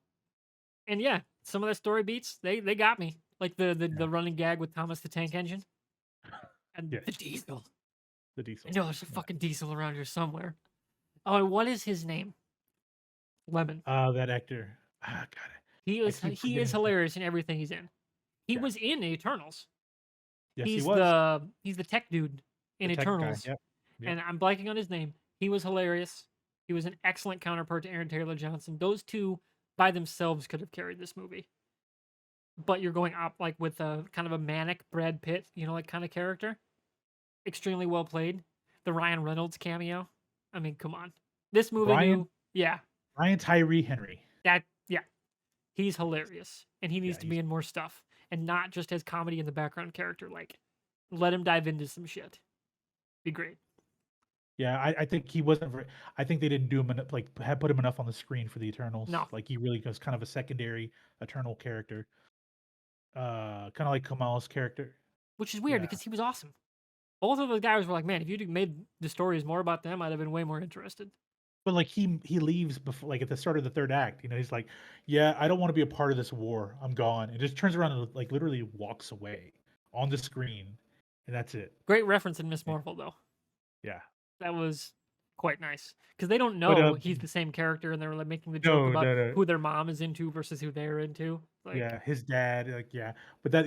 And yeah, some of the story beats, they got me. Like Yeah. the running gag with Thomas the Tank Engine and Yeah. the Diesel. The I Diesel. know there's a Yeah. fucking Diesel around here somewhere. Oh, and what is his name? Lemon. That actor. Ah, God. He I is keep he is forgetting his name. hilarious in everything he's in. He Yeah. was in Eternals. Yes, he He's was the tech dude the in tech guy. Eternals, Yep. Yep. and I'm blanking on his name. He was hilarious. He was an excellent counterpart to Aaron Taylor Johnson. Those two by themselves could have carried this movie. But you're going up like with a kind of a manic Brad Pitt, like kind of character. Extremely well played. The Ryan Reynolds cameo. I mean, come on. This movie Brian knew, yeah, Brian Tyree Henry. yeah, he's hilarious, and he needs Yeah, to be in more stuff, and not just as comedy in the background character. Like, let him dive into some shit. Be great. yeah. I think he wasn't very. I think they didn't do him enough, like had put him enough on the screen for the Eternals. No, Like he really was kind of a secondary Eternal character. Kind of like Kamal's character. which is weird Yeah. because he was awesome. Both of those guys were like, man, if you'd made the stories more about them, I'd have been way more interested. But like he leaves before, like at the start of the third act. He's like, "Yeah, I don't want to be a part of this war. I'm gone." And just turns around and like literally walks away on the screen, and that's it. Great reference in Miss Yeah. Marvel, though. Yeah. That was quite nice because they don't But know he's the same character, and they're like making the joke no, about no, no. who their mom is into versus who they're into. Like, Yeah, his dad, like, yeah, but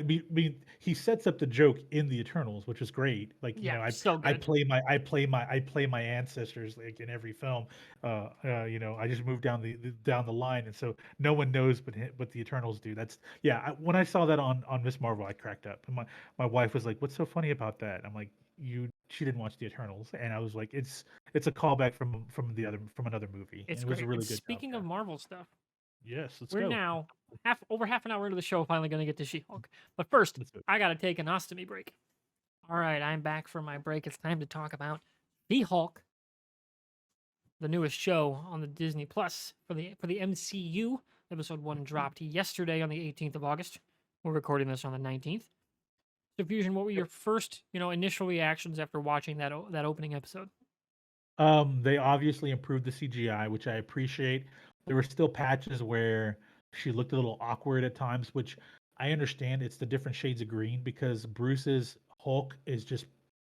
he sets up the joke in the Eternals, which is great. Like, yeah, so good. I play my ancestors like in every film. I just moved down the line, and so no one knows but the Eternals do. That's yeah. When I saw that on Miss Marvel, I cracked up. And my wife was like, "What's so funny about that?" I'm like, She didn't watch the Eternals, and I was like, it's a callback from another movie, and It's it was a great. And really good job. speaking Yeah. of Marvel stuff, Yes, let's we're go. now over half an hour into the show, finally going to get to She-Hulk. But first, Let's go. I got to take an ostomy break. All right, I'm back from my break. It's time to talk about She-Hulk, the newest show on the Disney Plus for the MCU. Episode 1 dropped yesterday on the 18th of August. We're recording this on the 19th. So, Fusion, what were your first, initial reactions after watching that opening episode? They obviously improved the CGI, which I appreciate. There were still patches where she looked a little awkward at times, which I understand. It's the different shades of green because Bruce's Hulk is just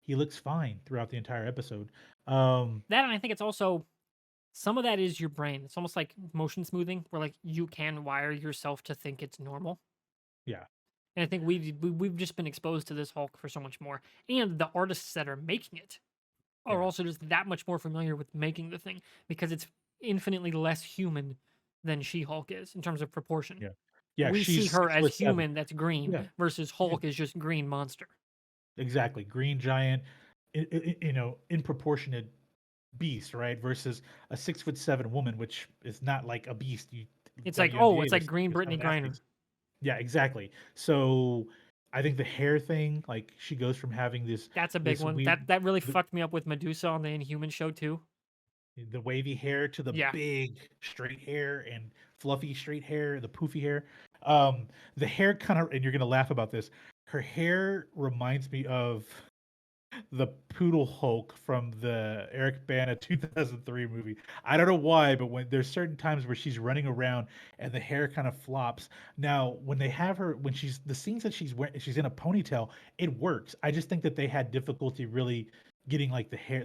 he looks fine throughout the entire episode. That, and I think it's also some of that is your brain. It's almost like motion smoothing, where like you can wire yourself to think it's normal. Yeah, And I think we've just been exposed to this Hulk for so much more, and the artists that are making it are yeah, also just that much more familiar with making the thing because it's infinitely less human than She-Hulk is in terms of proportion. yeah, yeah. We see She's her as 6'7". human that's green Yeah, versus yeah, Hulk is just green monster. exactly. Green giant, in proportionate beast, right? Versus a 6'7" woman, which is not like a beast. It's like, oh, WNBA, it's like there's green there's Brittany seven Griner. athletes. Yeah, exactly. So I think the hair thing, like she goes from having That's a big this one. weird That really the, fucked me up with Medusa on the Inhuman show too. the wavy hair to the Yeah, big straight hair and fluffy straight hair, the poofy hair. The hair kind of, and you're gonna laugh about this. Her hair reminds me of the Poodle Hulk from the Eric Bana 2003 movie. I don't know why, but when there's certain times where she's running around and the hair kind of flops. Now, when they have her, when she's the scenes that she's in a ponytail, it works. I just think that they had difficulty really getting like the hair,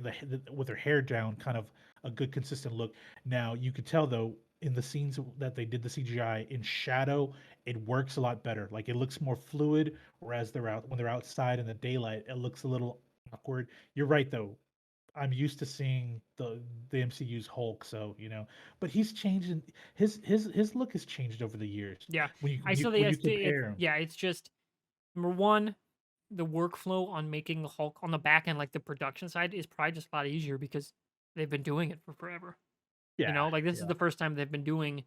with her hair down, kind of a good consistent look. Now you could tell though. in the scenes that they did the CGI in shadow, it works a lot better. Like it looks more fluid, whereas when they're outside in the daylight, it looks a little awkward. You're right though. I'm used to seeing the MCU's Hulk, so but he's changed. His look has changed over the years. Yeah, When you I when you still think when you it's compare him, yeah, it's just number one, the workflow on making the Hulk on the back end, like the production side, is probably just a lot easier because they've been doing it for forever. yeah, Like this is yeah, the first time they've been doing,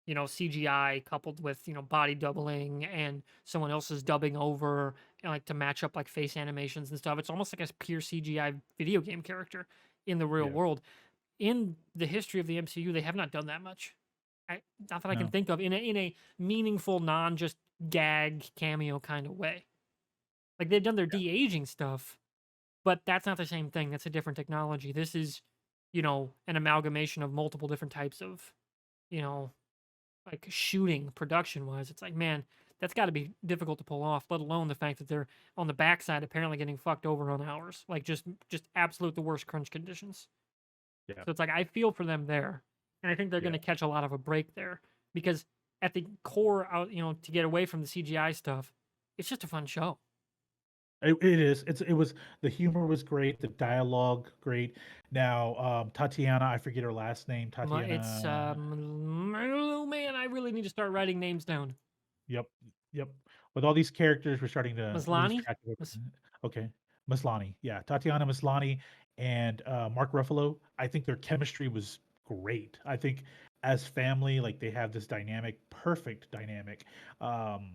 CGI coupled with, body doubling and someone else's dubbing over and like to match up like face animations and stuff. It's almost like a pure CGI video game character in the real yeah. world. In the history of the MCU, they have not done that much. Not that I can No, think of in a meaningful, non just gag cameo kind of way. Like they've done their yeah, de aging stuff, but that's not the same thing. That's a different technology. This is, an amalgamation of multiple different types of, you know, like shooting production wise. It's like, man, that's got to be difficult to pull off. Let alone the fact that they're on the backside apparently getting fucked over on hours, like just absolute the worst crunch conditions. yeah, So it's like I feel for them there, and I think they're going yeah. to catch a lot of a break there because at the core, out to get away from the CGI stuff, it's just a fun show. It is. It was the humor was great, the dialogue great. Now, Tatiana, I forget her last name. It's Tatiana. oh man, I really need to start writing names down. Yep, yep. With all these characters, we're starting to lose Maslany, track of it. Okay, Maslany. Yeah, Tatiana Maslany and Mark Ruffalo. I think their chemistry was great. I think as family, like they have this dynamic, perfect dynamic. Um,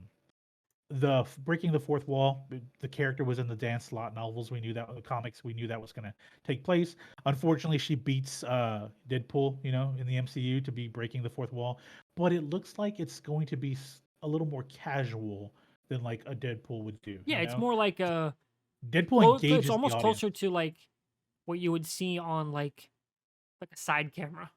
breaking the fourth wall, the character was in the Dan Slott novels. We knew that in the comics. We knew that was going to take place. Unfortunately, she beats Deadpool, in the MCU to be breaking the fourth wall. But it looks like it's going to be a little more casual than like a Deadpool would do. yeah, it's more like a Deadpool close. It's engages the almost audience. closer to like what you would see on like a side camera.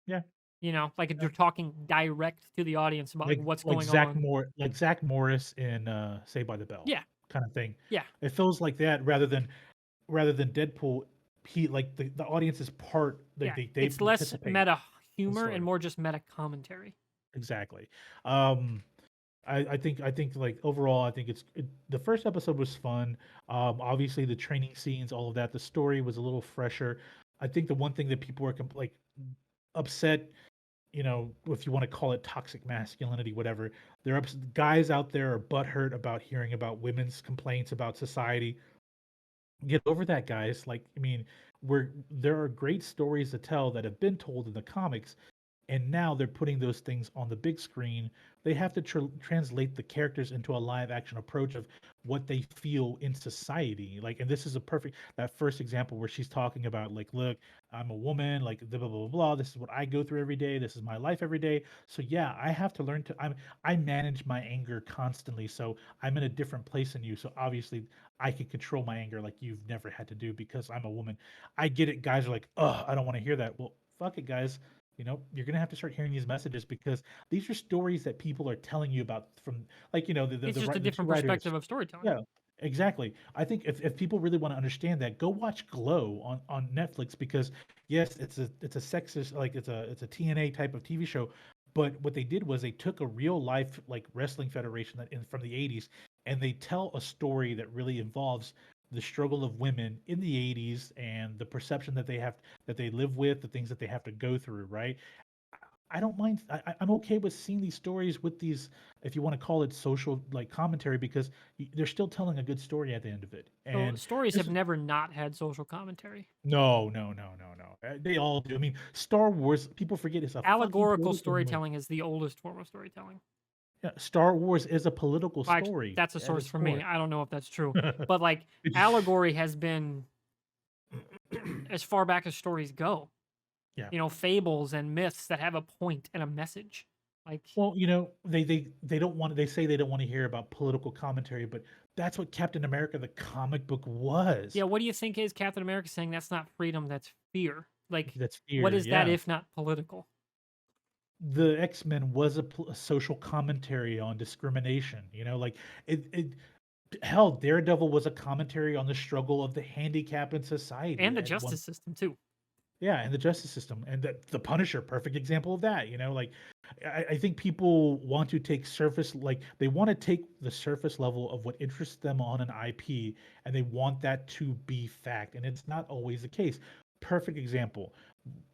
Yeah, Like if yeah. you're talking direct to the audience about like what's going on. Like Zach Morris in Saved by the Bell Yeah, kind of thing. yeah, It feels like that rather than Deadpool. He like the audience is part like yeah. they It's less participate meta in the humor and story. more just meta commentary. Exactly. Um, I think like overall, I think the first episode was fun. Obviously the training scenes, all of that. The story was a little fresher. I think the one thing that people were like upset, if you want to call it toxic masculinity, whatever. Guys out there are butthurt about hearing about women's complaints about society. Get over that, guys. Like, I mean, there are great stories to tell that have been told in the comics, and now they're putting those things on the big screen. They have to translate the characters into a live action approach of what they feel in society. Like, and this is a perfect that first example where she's talking about like, look, I'm a woman, like blah blah blah blah. This is what I go through every day. This is my life every day. So yeah, I have to learn to. I manage my anger constantly. So I'm in a different place than you. So obviously I can control my anger like you've never had to do because I'm a woman. I get it. Guys are like, oh, I don't want to hear that. Well, fuck it, guys. You're gonna have to start hearing these messages because these are stories that people are telling you about from like It's just a the two different writers. perspective of storytelling. Yeah, exactly. I think if people really want to understand that, go watch Glow on Netflix because yes, it's a sexist like it's a TNA type of TV show, but what they did was they took a real life like wrestling federation from the 80s and they tell a story that really involves the struggle of women in the 80s and the perception that they live with, the things that they have to go through, right? I don't mind. I'm okay with seeing these stories with these, if you want to call it social like commentary, because they're still telling a good story at the end of it. So And stories this, have never not had social commentary. no, no, no, no, no. They all do. I mean, Star Wars. People forget it's a fucking Allegorical political movie. storytelling is the oldest form of storytelling. Yeah, Star Wars is a political Well, actually, story that's a at source its for me. core. I don't know if that's true, but like allegory has been as far back as stories go. Yeah. Fables and myths that have a point and a message. Like, Well, they don't want they say they don't want to hear about political commentary, but that's what Captain America the comic book was. yeah, what do you think is Captain America saying that's not freedom, that's fear? Like, That's what fear, is that yeah. if not political? The X-Men was a social commentary on discrimination, like it hell, Daredevil was a commentary on the struggle of the handicap in society And the at one. justice system too. Yeah, and the justice system, and the Punisher, perfect example of that. Like I think people want to take surface, like they want to take the surface level of what interests them on an IP, and they want that to be fact, and it's not always the case. Perfect example,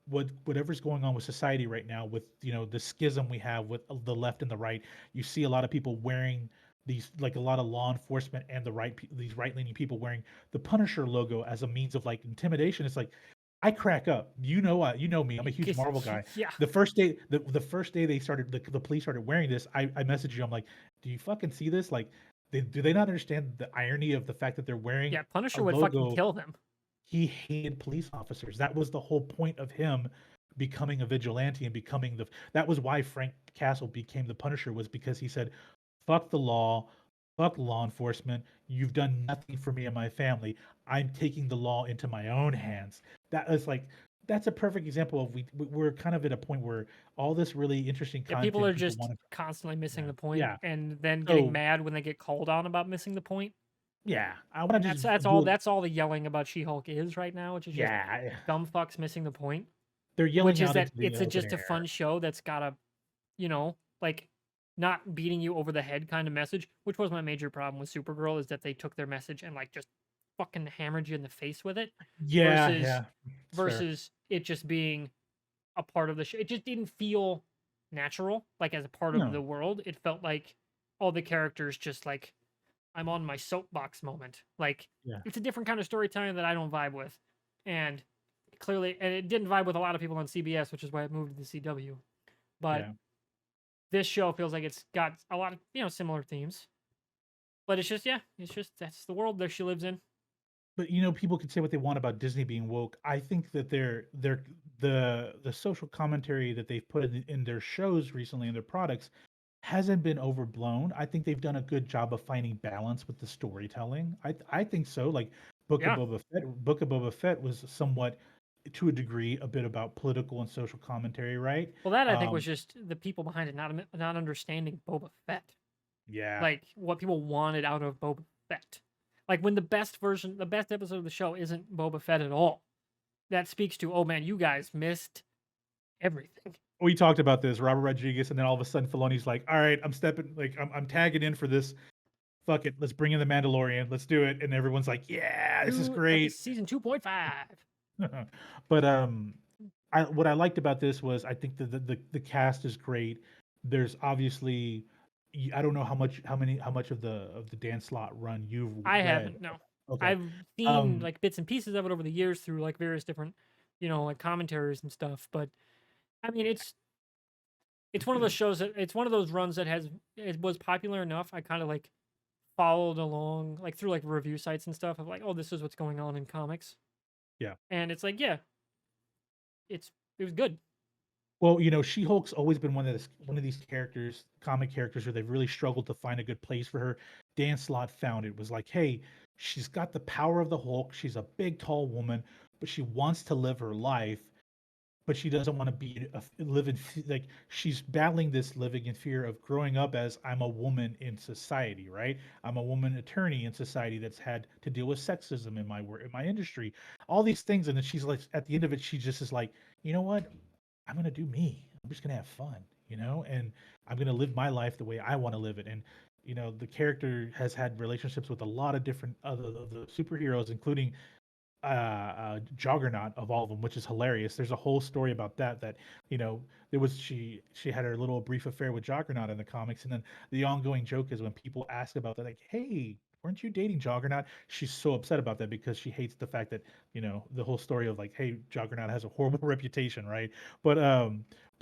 whatever's going on with society right now, with the schism we have with the left and the right. You see a lot of people wearing these, like a lot of law enforcement and these right-leaning people wearing the Punisher logo as a means of like intimidation. It's like I crack up. You know me. I'm a huge 'Cause Marvel guy. yeah, The first day the police started wearing this, I messaged you. I'm like, do you fucking see this? Like, do they not understand the irony of the fact that they're wearing yeah, a Punisher would fucking logo? kill them. He hated police officers. That was the whole point of him becoming a vigilante and becoming the. That was why Frank Castle became the Punisher, was because he said, "Fuck the law, fuck law enforcement. You've done nothing for me and my family. I'm taking the law into my own hands." That is like that's a perfect example of we're kind of at a point where all this really interesting Yeah, people content are people just want to. constantly missing Yeah, the point yeah. and then getting So mad when they get called on about missing the point. yeah, I want And to just that's all do it. that's all the yelling about She-Hulk is right now, which is just Yeah, dumb fucks missing the point. they're Which yelling is out that into the it's a, open just a air. fun show that's got a, like not beating you over the head kind of message, which was my major problem with Supergirl, is that they took their message and like just fucking hammered you in the face with it Yeah, versus yeah, it's fair. it just being a part of the show. It just didn't feel natural, like as a part of the No, world. It felt like all the characters just like I'm on my soapbox moment. Like yeah, it's a different kind of storytelling that I don't vibe with. And clearly, and it didn't vibe with a lot of people on CBS, which is why it moved to the CW. But yeah. this show feels like it's got a lot of, similar themes. But it's just, yeah, it's just that's the world that she lives in. But people can say what they want about Disney being woke. I think that they're the social commentary that they've put in their shows recently in their products hasn't been overblown. I think they've done a good job of finding balance with the storytelling. I think so. Like Yeah. Book of Boba Fett was somewhat, to a degree, a bit about political and social commentary, right? Well, that I think was Um, just the people behind it not understanding Boba Fett, yeah, like what people wanted out of Boba Fett. Like when the best episode of the show isn't Boba Fett at all. That speaks to, oh man, you guys missed everything. we talked about this, Robert Rodriguez, and then all of a sudden Filoni's like, "All right, I'm stepping, like I'm tagging in for this. Fuck it, let's bring in the Mandalorian. Let's do it." And everyone's like, "Yeah, this is great." Season 2.5. But I what I liked about this was I think the cast is great. There's obviously I don't know how much of the Dan Slott run you've I read. haven't, no. Okay. I've seen Um like bits and pieces of it over the years through like various different, like commentaries and stuff. But I mean, it's one of those shows that it's one of those runs that it was popular enough. I kind of like followed along like through like review sites and stuff of like, oh, this is what's going on in comics, yeah. and it's like, yeah, it was good. Well, She-Hulk's always been one of these characters, comic characters, where they've really struggled to find a good place for her. Dan Slott found it. Was like, hey, she's got the power of the Hulk. She's a big, tall woman, but she wants to live her life, but she doesn't want to live in like she's battling this living in fear of growing up as I'm a woman in society, right? I'm a woman attorney in society that's had to deal with sexism in my work, in my industry, all these things, and then she's like, at the end of it, she just is like, you know what? I'm gonna do me. I'm just gonna have fun, and I'm gonna live my life the way I want to live it. And the character has had relationships with a lot of different other of the superheroes, including Juggernaut of all of them, which is hilarious. There's a whole story about that. That there was she had her little brief affair with Juggernaut in the comics, and then the ongoing joke is when people ask about that, like, "Hey, weren't you dating Juggernaut?" She's so upset about that because she hates the fact that the whole story of like, "Hey, Juggernaut has a horrible reputation," right? But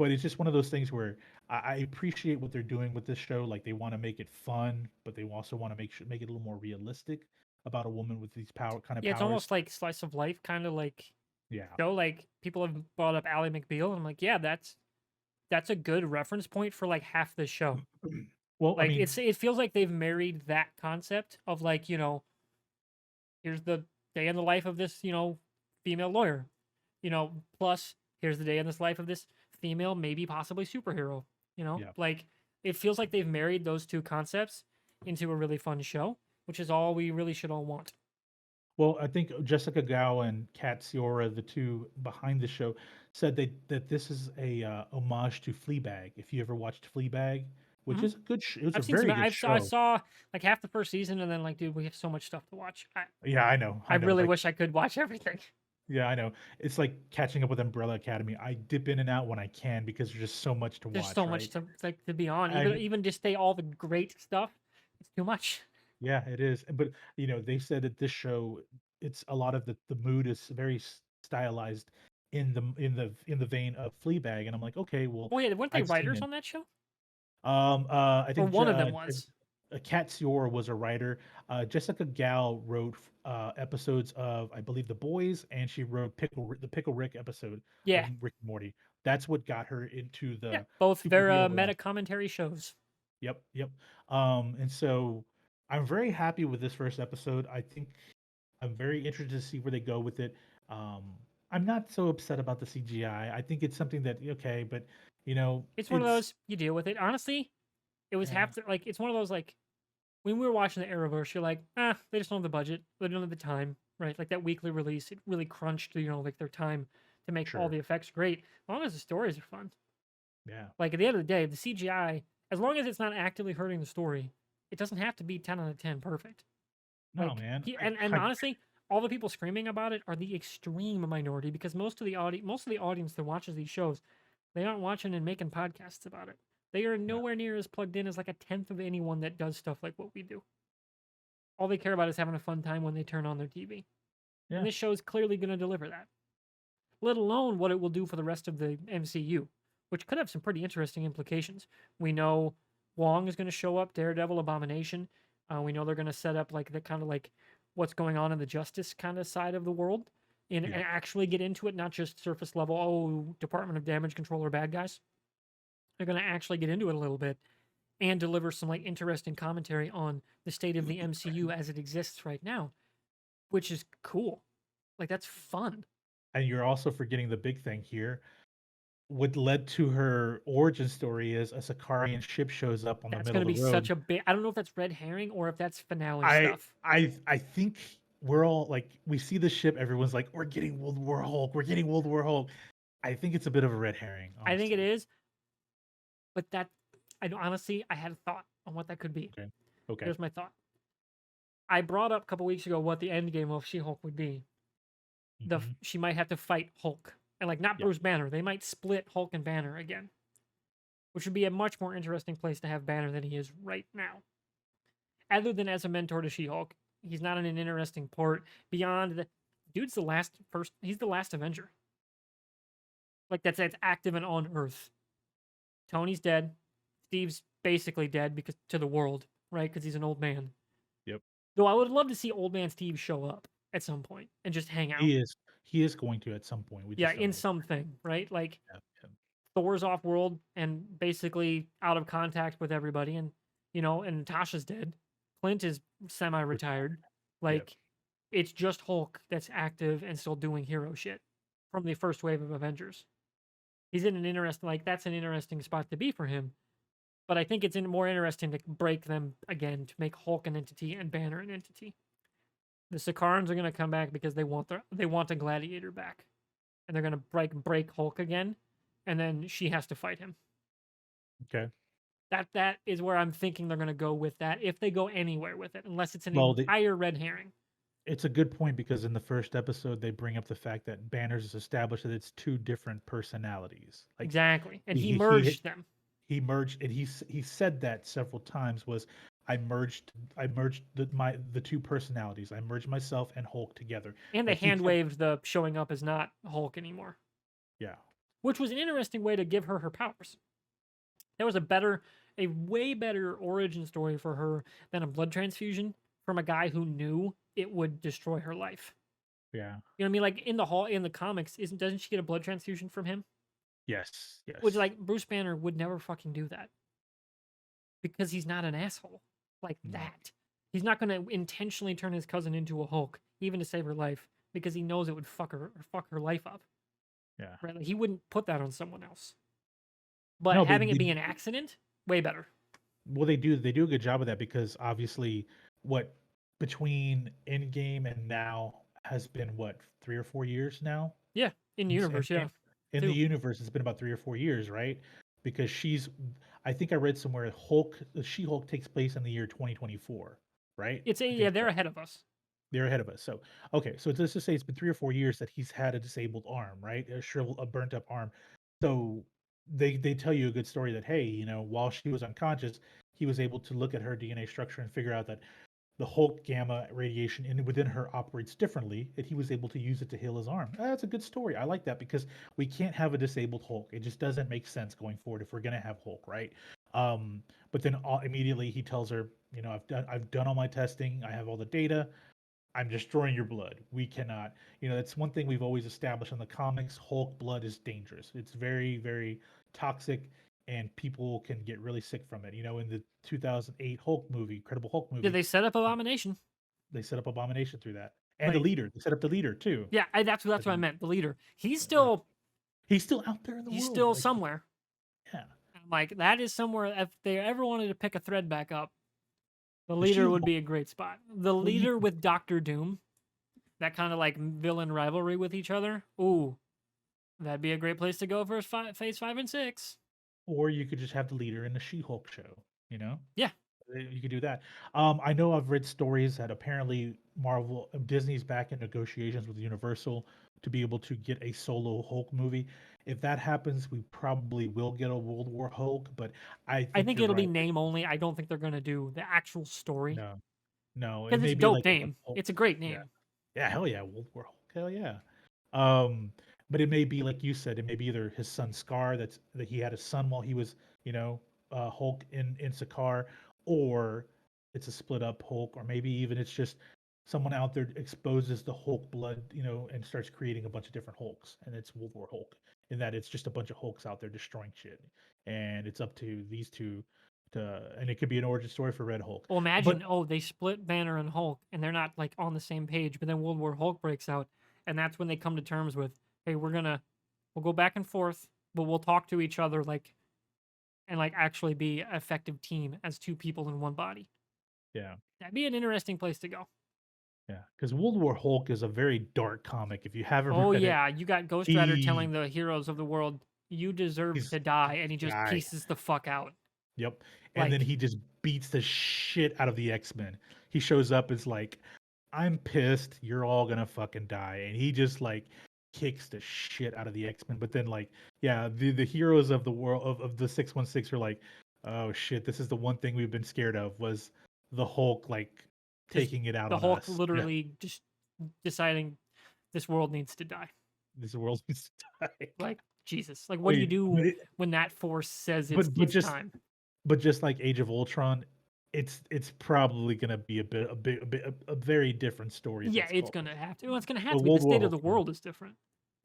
it's just one of those things where I appreciate what they're doing with this show. Like they want to make it fun, but they also want to make it a little more realistic about a woman with these Yeah, it's powers. almost like slice of life kind of like Yeah. show. Like people have brought up Ally McBeal, and I'm like, yeah, that's a good reference point for like half the show. Well, I Like mean, it feels like they've married that concept of like, here's the day in the life of this, female lawyer, plus here's the day in this life of this female, maybe possibly superhero, yeah. like it feels like they've married those two concepts into a really fun show, which is all we really should all want. Well, I think Jessica Gao and Kat Ciora, the two behind the show, said that this is a homage to Fleabag. If you ever watched Fleabag, which Mhm. is a good, it's a I've seen some. very good I show. saw like half the first season, and then like, dude, we have so much stuff to watch. Yeah, I I know. really Like, wish I could watch everything. yeah, I know. It's like catching up with Umbrella Academy. I dip in and out when I can because there's just so much to There's watch, so much right? to like to be on. And Even just say all the great stuff. It's too much. yeah, it is. But they said that this show, it's a lot of the mood is very stylized in the vein of Fleabag, and I'm like, okay, well, Oh yeah, weren't they I've seen writers it. on that show? I Or think one of them was. Kat Ciora was a writer. Jessica Gal wrote episodes of, I believe, The Boys, and she wrote the Pickle Rick episode of Yeah, Rick and Morty. That's what got her into yeah. the Both their superhero realm. meta commentary shows. Yep, yep. And so I'm very happy with this first episode. I think I'm very interested to see where they go with it. Um, I'm not so upset about the CGI. I think it's something that okay, but It's one of it's those you deal with it. Honestly, it was yeah, half the, like it's one of those like when we were watching the Arrowverse, you're like, they just don't have the budget, they don't have the time, right? Like that weekly release, it really crunched, like their time to make all sure, the effects great. As long as the stories are fun. yeah. Like at the end of the day, the CGI, as long as it's not actively hurting the story, it doesn't have to be 10 out of 10 perfect. No, Like man. and honestly, all the people screaming about it are the extreme minority because most of the audience that watches these shows, they aren't watching and making podcasts about it. They are No, nowhere near as plugged in as like a tenth of anyone that does stuff like what we do. All they care about is having a fun time when they turn on their TV. And yeah, this show is clearly going to deliver that. Let alone what it will do for the rest of the MCU, which could have some pretty interesting implications. We know Wong is going to show up, Daredevil, Abomination. We know they're going to set up like the kind of like what's going on in the justice kind of side of the world yeah. and actually get into it, not just surface level, oh, Department of Damage Control are bad guys. They're going to actually get into it a little bit and deliver some like interesting commentary on the state of the MCU as it exists right now, which is cool. Like that's fun. And you're also forgetting the big thing here. What led to her origin story is a Sicarian ship shows up on the That's middle going to of be the road. such a big. I don't know if that's red herring or if that's finale stuff. I think we're all like we see the ship, everyone's like, we're getting World War Hulk, we're getting World War Hulk. I think it's a bit of a red herring, I think it honestly. is, but that I don't, honestly I had a thought on what that could be. Okay. Okay. Here's my thought. I brought up a couple weeks ago what the end game of She-Hulk would be. Hmm. She might have to fight Hulk, and like not Yep. Bruce Banner. They might split Hulk and Banner again, which would be a much more interesting place to have Banner than he is right now. Other than as a mentor to She-Hulk, he's not in an interesting port beyond the dude's the last first. He's the last Avenger. Like that's active and on Earth. Tony's dead. Steve's basically dead because to the world, right? Because he's an old man. Yep. Though I would love to see old man Steve show up at some point and just hang out. He is going to at some point. We Yeah, just don't in know. something, right? Like Yeah. Yeah. Thor's off world and basically out of contact with everybody, and and Natasha's dead. Clint is semi-retired. Yep. Like it's just Hulk that's active and still doing hero shit from the first wave of Avengers. He's in an interesting that's an interesting spot to be for him. But I think it's more interesting to break them again to make Hulk an entity and Banner an entity. The Sicarans are going to come back because they want a gladiator back, and they're going to break Hulk again, and then she has to fight him. Okay. That is where I'm thinking they're going to go with that if they go anywhere with it, unless it's an Well, entire red herring. it's a good point because in the first episode they bring up the fact that Banners is established that it's two different personalities. Like Exactly, and he he merged them, he merged, and he said that several times was I merged the two personalities. I merged myself and Hulk together. and they Like he hand kept waved the showing up as not Hulk anymore, yeah. which was an interesting way to give her powers. That was a way better origin story for her than a blood transfusion from a guy who knew it would destroy her life. Yeah. You know what I mean? Like in the comics, doesn't she get a blood transfusion from him? Yes. Which Yes. like Bruce Banner would never fucking do that because he's not an asshole like No. that. He's not going to intentionally turn his cousin into a Hulk even to save her life because he knows it would fuck her life up. Yeah. Right? Like he wouldn't put that on someone else. But No, having it be an accident, way better. well they do a good job of that because obviously what between Endgame and now has been what, 3 or 4 years now? Yeah, in And universe, yeah. in the Too. universe, it's been about 3 or 4 years, right? Because I think I read somewhere She-Hulk takes place in the year 2024, right? It's a I yeah, think they're so. ahead of us. They're ahead of us. So, okay, so let's just say it's been 3 or 4 years that he's had a disabled arm, right? A burnt up arm. So they tell you a good story that, hey, while she was unconscious, he was able to look at her DNA structure and figure out that the Hulk gamma radiation within her operates differently, and he was able to use it to heal his arm. That's a good story. I like that because we can't have a disabled Hulk. It just doesn't make sense going forward if we're gonna have Hulk, right? But then immediately he tells her, I've done all my testing. I have all the data. I'm destroying your blood. We cannot. That's one thing we've always established in the comics. Hulk blood is dangerous. It's very, very toxic, and people can get really sick from it. In the 2008 Hulk movie, Incredible Hulk Yeah, movie, they set up Abomination. they set up Abomination through that, and the Like, leader. They set up the leader too. yeah, that's As what I a- meant. The leader. yeah. He's still out there in the He's world. still Like, somewhere. yeah, I'm like, that is somewhere. If they ever wanted to pick a thread back up, the the leader would She-Hulk. be a great spot. The Well, you leader with Doctor Doom, that kind of like villain rivalry with each other. Ooh, that'd be a great place to go for phase 5 and 6. or you could just have the leader in the She-Hulk show. You know, Yeah, You could do that. I know I've read stories that apparently Disney's back in negotiations with Universal to be able to get a solo Hulk movie. If that happens, we probably will get a World War Hulk, but I I think think you're it'll be right. name only. I don't think they're gonna do the actual story No, no, it because it's may a be dope like a name. Hulk. It's a great Yeah, name. yeah, hell yeah, World War Hulk, hell yeah. Um, but it may be like you said, it may be either his son Scar that he had a son while he was, Hulk in Sakaar, or it's a split up Hulk, or maybe even it's just someone out there exposes the Hulk blood, and starts creating a bunch of different Hulks, and it's World War Hulk, in that it's just a bunch of Hulks out there destroying shit, and it's up to these two and it could be an origin story for Red Hulk, Well, but imagine, oh, they split Banner and Hulk, and they're not like on the same page. But then World War Hulk breaks out, and that's when they come to terms with, hey, we'll go back and forth, but we'll talk to each other and like actually be an effective team as two people in one body. yeah. That'd be an interesting place to go. Yeah, because World War Hulk is a very dark comic. If you haven't Oh read it, yeah, you got Ghost Rider he telling the heroes of the world, "You deserve he's to die," and he just guy. pieces the fuck out. Yep. And then Like, he just beats the shit out of the X-Men. He shows up as like, I'm pissed, you're all gonna fucking die. And he just like kicks the shit out of the X-Men. But then like, yeah, the heroes of the world of the 616 are like, oh shit, this is the one thing we've been scared of, was the Hulk like just taking it out the on Hulk us. Yeah. literally just deciding this world needs to die. This world needs to die. Like, Jesus. Like, I what do you mean, do when that force says it's but it's just time? But just like Age of Ultron, it's probably gonna be a very different story if Yeah, it's it's called. gonna have to. Well, it's gonna have But to be. The World War state of Hulk, the world is different.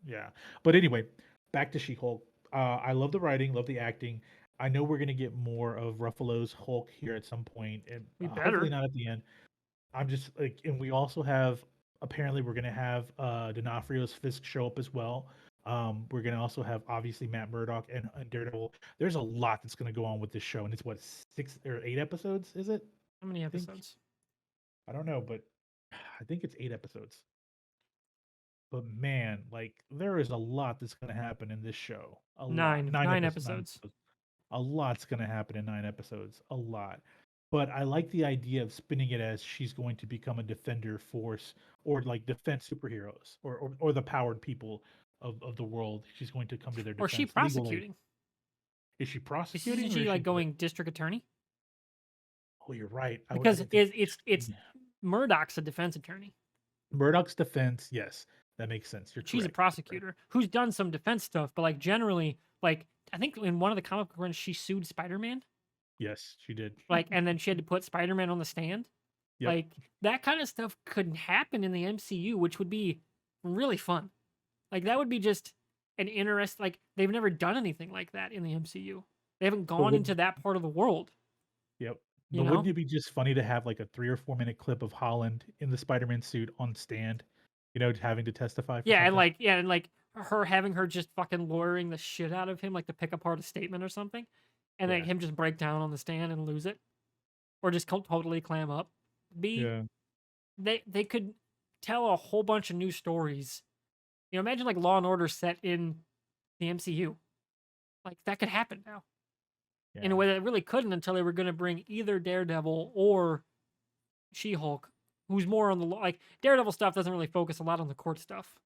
yeah. But anyway, back to She-Hulk. I love the writing, love the acting. I know we're gonna get more of Ruffalo's Hulk here at some point, and We hopefully better. not at the end. I'm just like, and we also have, apparently we're gonna have D'Onofrio's Fisk show up as well. We're gonna also have obviously Matt Murdock and Daredevil. There's a lot that's gonna go on with this show, and it's what, 6 or 8 episodes? Is it? How many I think episodes? I don't know, but I think it's 8 episodes. But man, like there is a lot that's gonna happen in this show. A lot. Nine. Nine Nine episodes. Nine episodes. episodes. A lot's gonna happen in 9 episodes. A lot. But I like the idea of spinning it as she's going to become a defender force, or like defense superheroes, or the powered people of the world. She's going to come to their Or is she defense. Legal aid. prosecuting? Is she Isn't prosecuting, or she is like she? going district attorney? Oh, you're right. I Because didn't think. it's Yeah. Murdoch's a defense attorney. Murdoch's defense. Yes, that makes sense. You're She's a correct. You're correct. prosecutor who's done some defense stuff, but like generally, like I think in one of the comic book runs, she sued Spider-Man. Yes, she did. Like, and then she had to put Spider-Man on the stand. Yep. Like that kind of stuff couldn't happen in the MCU, which would be really fun. Like that would be just an interest. Like they've never done anything like that in the MCU. They haven't But gone would into that part of the world. Yep. You But wouldn't know? it be just funny to have like a 3 or 4 minute clip of Holland in the Spider-Man suit on stand, having to testify for something? And like her having her just fucking lawyering the shit out of him, like to pick apart a statement or something, and then Yeah. him just break down on the stand and lose it, or just totally clam up. Be Yeah. they could tell a whole bunch of new stories. You know, imagine like Law and Order set in the MCU. Like that could happen now in a Yeah. way that it really couldn't until they were going to bring either Daredevil or She-Hulk, who's more on the like Daredevil stuff doesn't really focus a lot on the court stuff,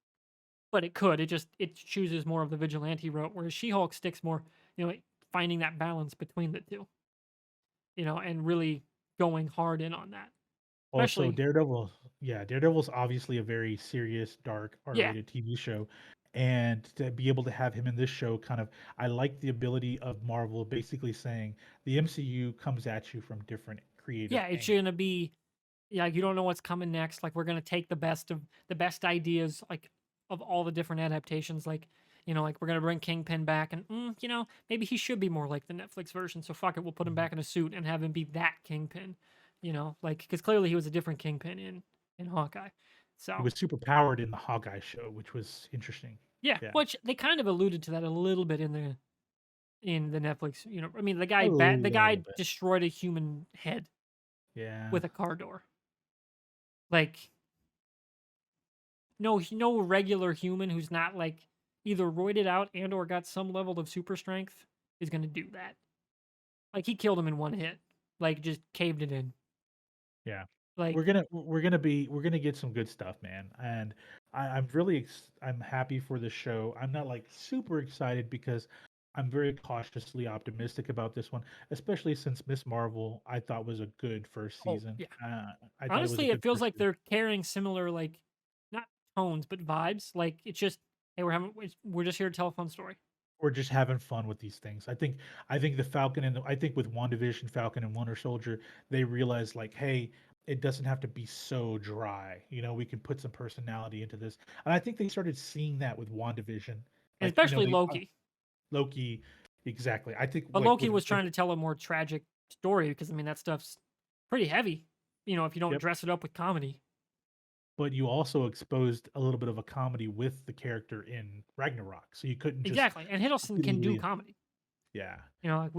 but it could. It chooses more of the vigilante route, whereas She-Hulk sticks more, finding that balance between the two, and really going hard in on that. Also, Especially, Daredevil, yeah, Daredevil's obviously a very serious, dark, yeah, R-rated TV show, and to be able to have him in this show, kind of, I like the ability of Marvel basically saying the MCU comes at you from different creative yeah, it's angles. gonna be, yeah, you don't know what's coming next. Like we're gonna take the best ideas, like of all the different adaptations. Like, like we're gonna bring Kingpin back, and maybe he should be more like the Netflix version. So fuck it, we'll put him Mhm. back in a suit and have him be that Kingpin. Like because clearly he was a different Kingpin in Hawkeye. He So was super powered in the Hawkeye show, which was interesting. yeah, Yeah, which they kind of alluded to that a little bit in the Netflix. I mean, a the little guy bit. destroyed a human head Yeah. with a car door. Like no regular human who's not like either roided out and or got some level of super strength is gonna do that. Like he killed him in one hit. Like just caved it in. Yeah. Like We're gonna get some good stuff, man. And I'm happy for the show. I'm not like super excited because I'm very cautiously optimistic about this one, especially since Miss Marvel I thought was a good first oh season. yeah. I thought it was a Honestly, it good feels first like season. they're carrying similar like not tones but vibes. Like it's just hey we're just here to tell a fun story. We're just having fun with these things. I think the Falcon and I think with WandaVision, Falcon and Winter Soldier, they realized like, hey, it doesn't have to be so dry. You know, we can put some personality into this. And I think they started seeing that with WandaVision. And Like, especially Loki. Loki, exactly. I think But like Loki with was trying to tell a more tragic story because I mean that stuff's pretty heavy. If you don't yep, dress it up with comedy. but you also exposed a little bit of a comedy with the character in Ragnarok. So you couldn't just Exactly. And Hiddleston completely can do leave. comedy. Yeah. Like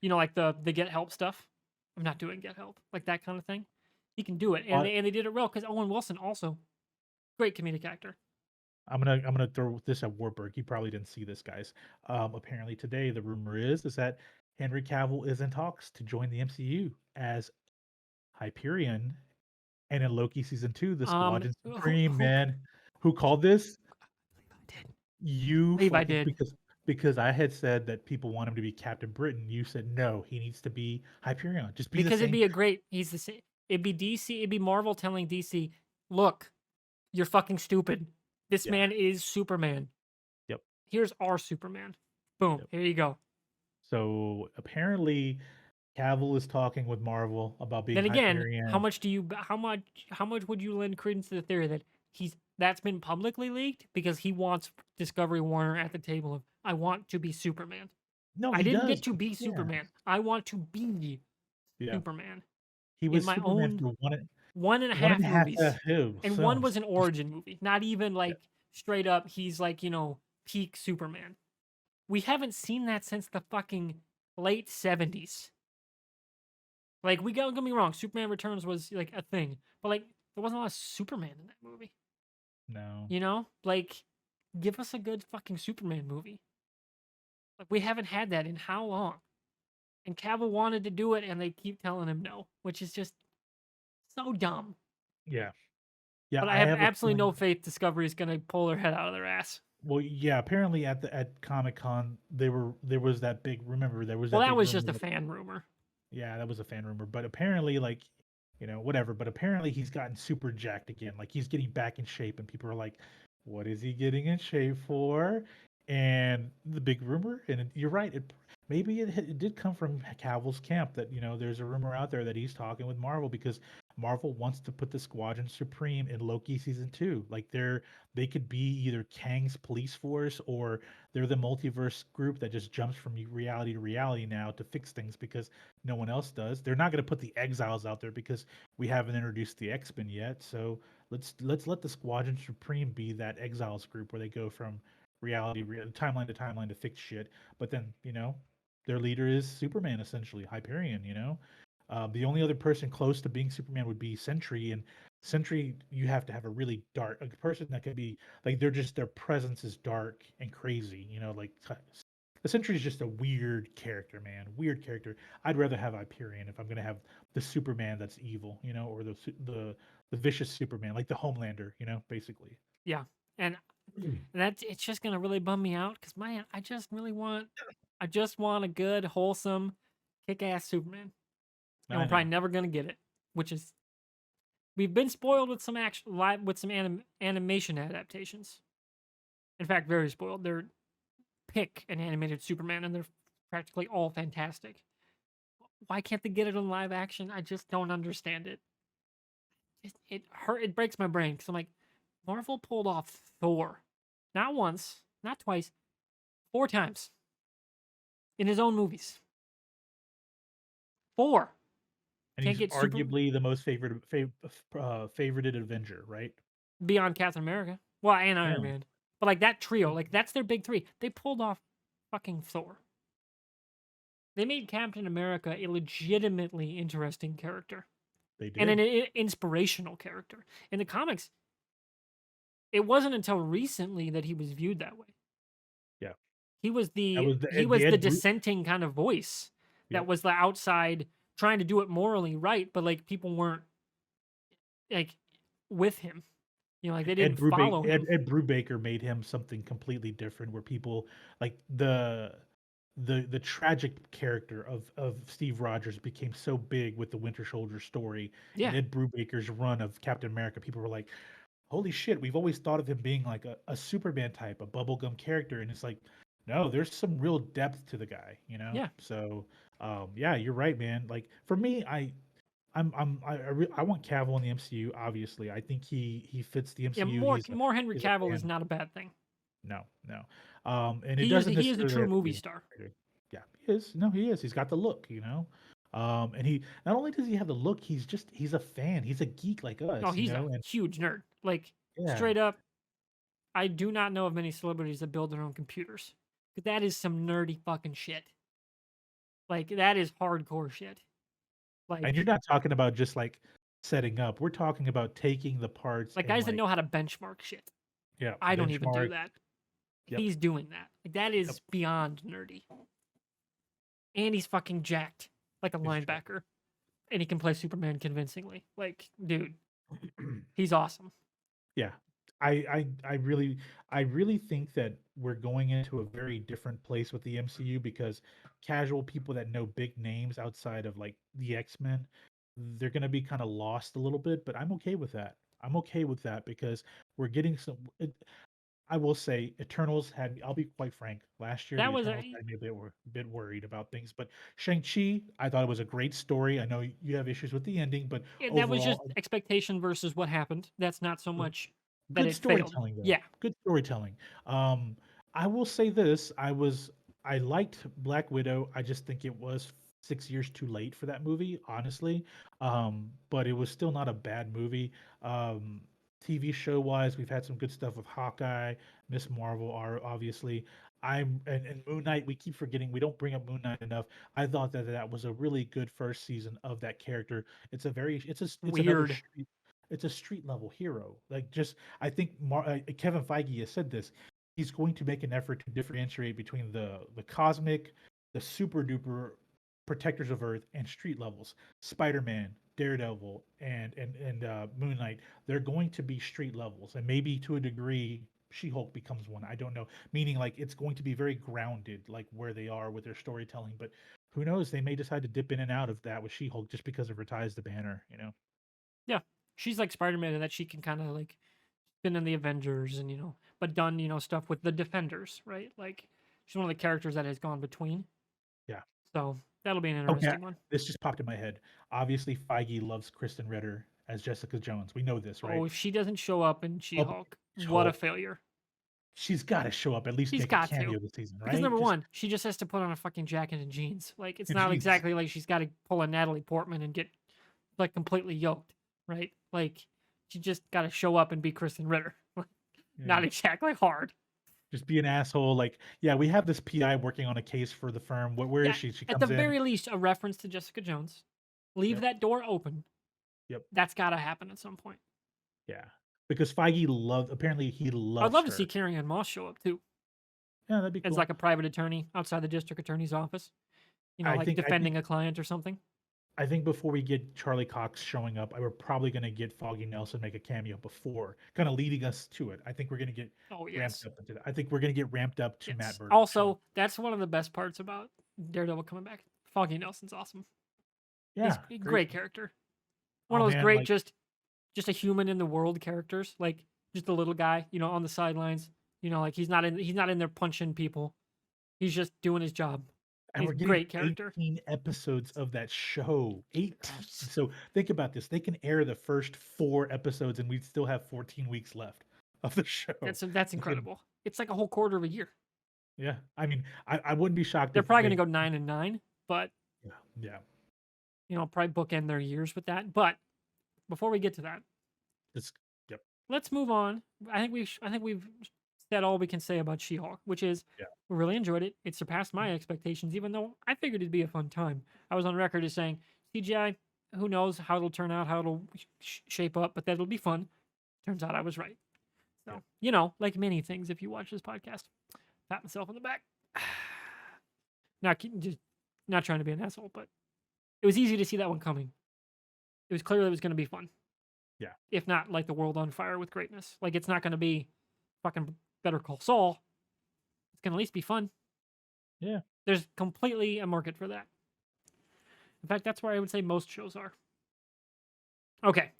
like the get help stuff. I'm not doing get help, like that kind of thing. He can do it, and But they did it well because Owen Wilson also great comedic actor. I'm gonna throw this at Warburg. You probably didn't see this, guys. Apparently today the rumor is that Henry Cavill is in talks to join the MCU as Hyperion, and in Loki season 2, the Squadron Supreme. Who Man, who called this? I did. You Levi fucking did because I had said that people want him to be Captain Britain. You said no, he needs to be Hyperion. Just be the because it'd same. be a great. He's the same. It'd be DC. It'd be Marvel telling DC, look, you're fucking stupid. This Yeah. man is Superman. Yep. Here's our Superman. Boom. Yep. Here you go. So apparently Cavill is talking with Marvel about being Then again, Hyperion. how much would you lend credence to the theory that that's been publicly leaked because he wants Discovery Warner at the table of I want to be Superman. No, I he didn't does. get to be Yeah. Superman. I want to be Yeah. Superman He in was my Superman own for one and a one and half a half movies. And one films. was an origin movie. Not even Yeah. like straight up he's like, peak Superman. We haven't seen that since the fucking late 70s. Like we don't get me wrong, Superman Returns was like a thing, but like there wasn't a lot of Superman in that movie. No. Like give us a good fucking Superman movie. Like we haven't had that in how long? And Cavill wanted to do it, and they keep telling him no, which is just so dumb. Yeah. Yeah, But I I have have a absolutely no feeling. faith Discovery is gonna pull their head out of their ass. Well, yeah, apparently at Comic-Con, there was that big, remember, there was Well, that that big was rumor just a that, fan rumor. yeah, that was a fan rumor, but apparently, like, whatever, but apparently he's gotten super jacked again. Like, he's getting back in shape, and people are like, what is he getting in shape for? And the big rumor, and you're right, maybe it did come from Cavill's camp that, there's a rumor out there that he's talking with Marvel because Marvel wants to put the Squadron Supreme in Loki season 2. Like, they could be either Kang's police force or they're the multiverse group that just jumps from reality to reality now to fix things because no one else does. They're not going to put the Exiles out there because we haven't introduced the X-Men yet. So let's let the Squadron Supreme be that Exiles group where they go from timeline to timeline to fix shit. But then their leader is Superman essentially, Hyperion. The only other person close to being Superman would be Sentry, and Sentry, you have to have a really dark a person that could be like they're just their presence is dark and crazy. You know, like the Sentry is just a weird character, man. Weird character. I'd rather have Hyperion if I'm gonna have the Superman that's evil, you know, or the vicious Superman, like the Homelander, you know, basically. Yeah, and that it's just gonna really bum me out because man, I just want a good, wholesome, kick-ass Superman, and I we're probably know. never gonna get it. Which is we've been spoiled with some action live with some animation adaptations. In fact, very spoiled. They're pick an animated Superman, and they're practically all fantastic. Why can't they get it on live action? I just don't understand it. It hurt. It breaks my brain because I'm like, Marvel pulled off Thor, not once, not twice, 4 times in his own movies. Four. And Can't he's get super arguably the most favorited Avenger, right? beyond Captain America. Well, and Yeah. Iron Man. But like that trio, like that's their big three. They pulled off fucking Thor. They made Captain America a legitimately interesting character They and an did. inspirational character. In the comics, it wasn't until recently that he was viewed that way. Yeah. He was That was he the was the Ed Bru dissenting kind of voice that Yep. was the outside trying to do it morally right, but like people weren't like with him. You know, like they didn't follow him. Ed Brubaker made him something completely different where people like the tragic character of Steve Rogers became so big with the Winter Soldier story and Yeah, Ed Brubaker's run of Captain America. People were like, "Holy shit, we've always thought of him being like a Superman type, a bubblegum character." And it's like, no, there's some real depth to the guy, you know? yeah. So, yeah, you're right, man. Like for me, I want Cavill in the MCU. Obviously, I think he fits the Yeah, MCU. more Henry He's a Cavill is fan. not a bad thing. No, no, and it doesn't He is a necessarily true have to movie be. star. Yeah, he is. No, he is. He's got the look, you know. And he not only does he have the look, he's a fan. He's a geek like No, us, you he's a know. And huge nerd. Like yeah, straight up, I do not know of many celebrities that build their own computers. 'Cause that is some nerdy fucking shit. Like that is hardcore shit. and you're Like not talking about just like setting up. We're talking about taking the parts and guys that like know how to benchmark shit. yeah, I don't even do benchmark. that. Yep, He's doing that. Like that yep. is beyond nerdy. And he's fucking jacked like a It's true. linebacker. And he can play Superman convincingly. Like, dude, he's awesome. Yeah. I really think that we're going into a very different place with the MCU because casual people that know big names outside of like the X-Men, they're going to be kind of lost a little bit, but I'm okay with that. I'm okay with that because we're getting I will say Eternals had me, I'll be quite frank. Last year, That the was Eternals a had me a bit worried about things, but Shang-Chi, I thought it was a great story. I know you have issues with the ending, but that was just overall, expectation versus what happened. That's not so much that good it failed. storytelling though. Yeah. Good storytelling. Um, I will say this: I liked Black Widow. I just think it was 6 years too late for that movie, honestly. But it was still not a bad movie. Um, TV show wise, we've had some good stuff with Hawkeye, Miss Marvel, are obviously. And Moon Knight. We keep forgetting we don't bring up Moon Knight enough. I thought that that was a really good first season of that character. It's another Weird. it's a street level hero. Like just I think Kevin Feige has said this. He's going to make an effort to differentiate between the cosmic, the super duper protectors of Earth, and street levels. Spider-Man, Daredevil, and Moon Knight. They're going to be street levels, and maybe to a degree, She-Hulk becomes one. I don't know. Meaning like it's going to be very grounded, like where they are with their storytelling. But who knows? They may decide to dip in and out of that with She-Hulk just because it retires the banner. You know. Yeah. She's like Spider-Man in that she can kind of like been in the Avengers and, but done, stuff with the Defenders, right? Like she's one of the characters that has gone between. Yeah. So that'll be an Okay, interesting one. this just popped in my head. Obviously, Feige loves Kristen Ritter as Jessica Jones. We know this, Oh, right? if she doesn't show up in Oh, She-Hulk, what a oh, failure. she's got to show up, at least She's make a got to. cameo this season, Because right? number Just one, she just has to put on a fucking jacket and jeans. Like it's not jeez. exactly like she's got to pull a Natalie Portman and get like completely yoked, right? Like she just got to show up and be Kristen Ritter. Yeah. Not exactly hard. Just be an asshole. Like, yeah, we have this PI working on a case for the firm. Where is Yeah, she? She at the comes in. very least, a reference to Jessica Jones. Leave Yep. that door open. Yep. That's got to happen at some point. Yeah. Because Feige apparently he I'd loves love to see her. Carrie Ann Moss show up too Yeah, that'd be as cool. like a private attorney outside the district attorney's office. I Like think I think defending a client or something. I think before we get Charlie Cox showing up, we're probably going to get Foggy Nelson make a cameo before, kind of leading us to it. I think we're going to get Oh ramped yes, up into that. I think we're going to get ramped up to Matt yes. Murdock showing. Also, that's one of the best parts about Daredevil coming back. Foggy Nelson's awesome. He's Yeah, a great. great character. One Oh of those man, great like just a human in the world characters. Like just a little guy, on the sidelines. Like he's not in there punching people. He's just doing his job. and He's we're a getting great character. 18 episodes of that show. 18. Yes. So think about this. They can air the first 4 episodes and we still have 14 weeks left of the show. That's They can, incredible. It's like a whole quarter of a year. yeah. I mean, I wouldn't be shocked They're if probably they, gonna go 9 and 9, but yeah, yeah. probably bookend their years with that. But before we get to that, It's, yep, let's move on. I think we've said all we can say about She-Hulk, which is yeah. we really enjoyed it. It surpassed my expectations, even though I figured it'd be a fun time. I was on record as saying CGI, who knows how it'll turn out, how it'll shape up, but that it'll be fun. Turns out I was right. Yeah. So, like many things, if you watch this podcast, pat myself on the back. Just not trying to be an asshole, but it was easy to see that one coming. It was clear that it was going to be fun. Yeah. If not like the world on fire with greatness. Like it's not going to be fucking Better Call Saul. It's going to at least be fun. Yeah. There's completely a market for that. In fact, that's where I would say most shows are. Okay.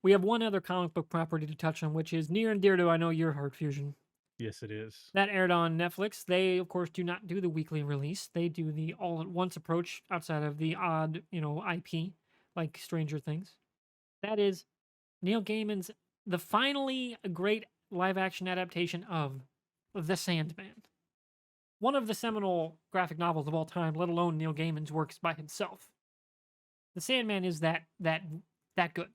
We have one other comic book property to touch on, which is near and dear to I know your heart, Fusion. Yes, it is. That aired on Netflix. They, of course, do not do the weekly release. They do the all at once approach outside of the odd, IP, like Stranger Things. That is Neil Gaiman's the finally a great live action adaptation of The Sandman. One of the seminal graphic novels of all time, let alone Neil Gaiman's works by himself. The Sandman is that good.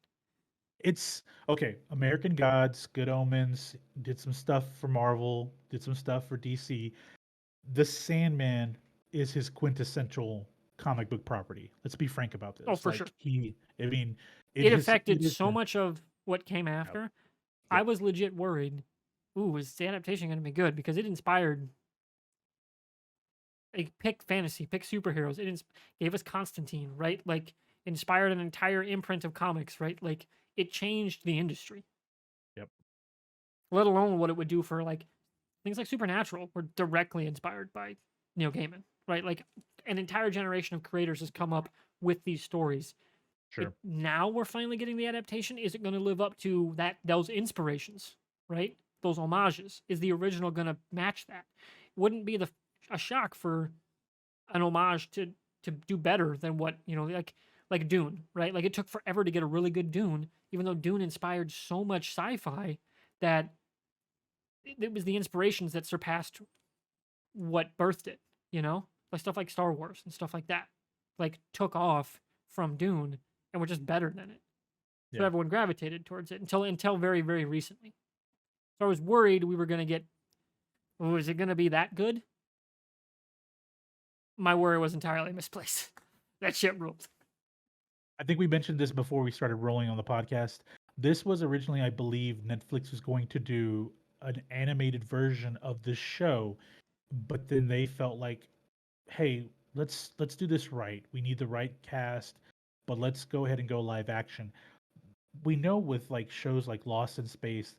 It's okay. American Gods, Good Omens, did some stuff for Marvel, did some stuff for DC. The Sandman is his quintessential comic book property. Let's be frank about Oh, this. for sure. I mean, It it affected is so much of what came yep, after. I yep, was legit worried. Ooh, is the adaptation going to be good? Because it inspired. Like, pick fantasy, pick superheroes. Gave us Constantine, right? Like, inspired an entire imprint of comics, right? Like, it changed the industry. yep, Let alone what it would do for like things like Supernatural were directly inspired by Neil Gaiman, right? Like an entire generation of creators has come up with these stories. sure. Now we're finally getting the adaptation. Is it going to live up to those inspirations, right? Those homages. Is the original going to match that? Wouldn't be a shock for an homage to do better than what like Dune, right? Like it took forever to get a really good Dune, even though Dune inspired so much sci-fi that it was the inspirations that surpassed what birthed it, like stuff like Star Wars and stuff like that, like took off from Dune and were just better than it. So Yeah. everyone gravitated towards it until very, very recently. So I was worried we were going to get, oh, is it going to be that good? My worry was entirely misplaced. That shit ruled. I think we mentioned this before we started rolling on the podcast. This was originally, I believe, Netflix was going to do an animated version of the show, but then they felt like, hey, let's do this right. We need the right cast, but let's go ahead and go live action. We know with like shows like Lost in Space,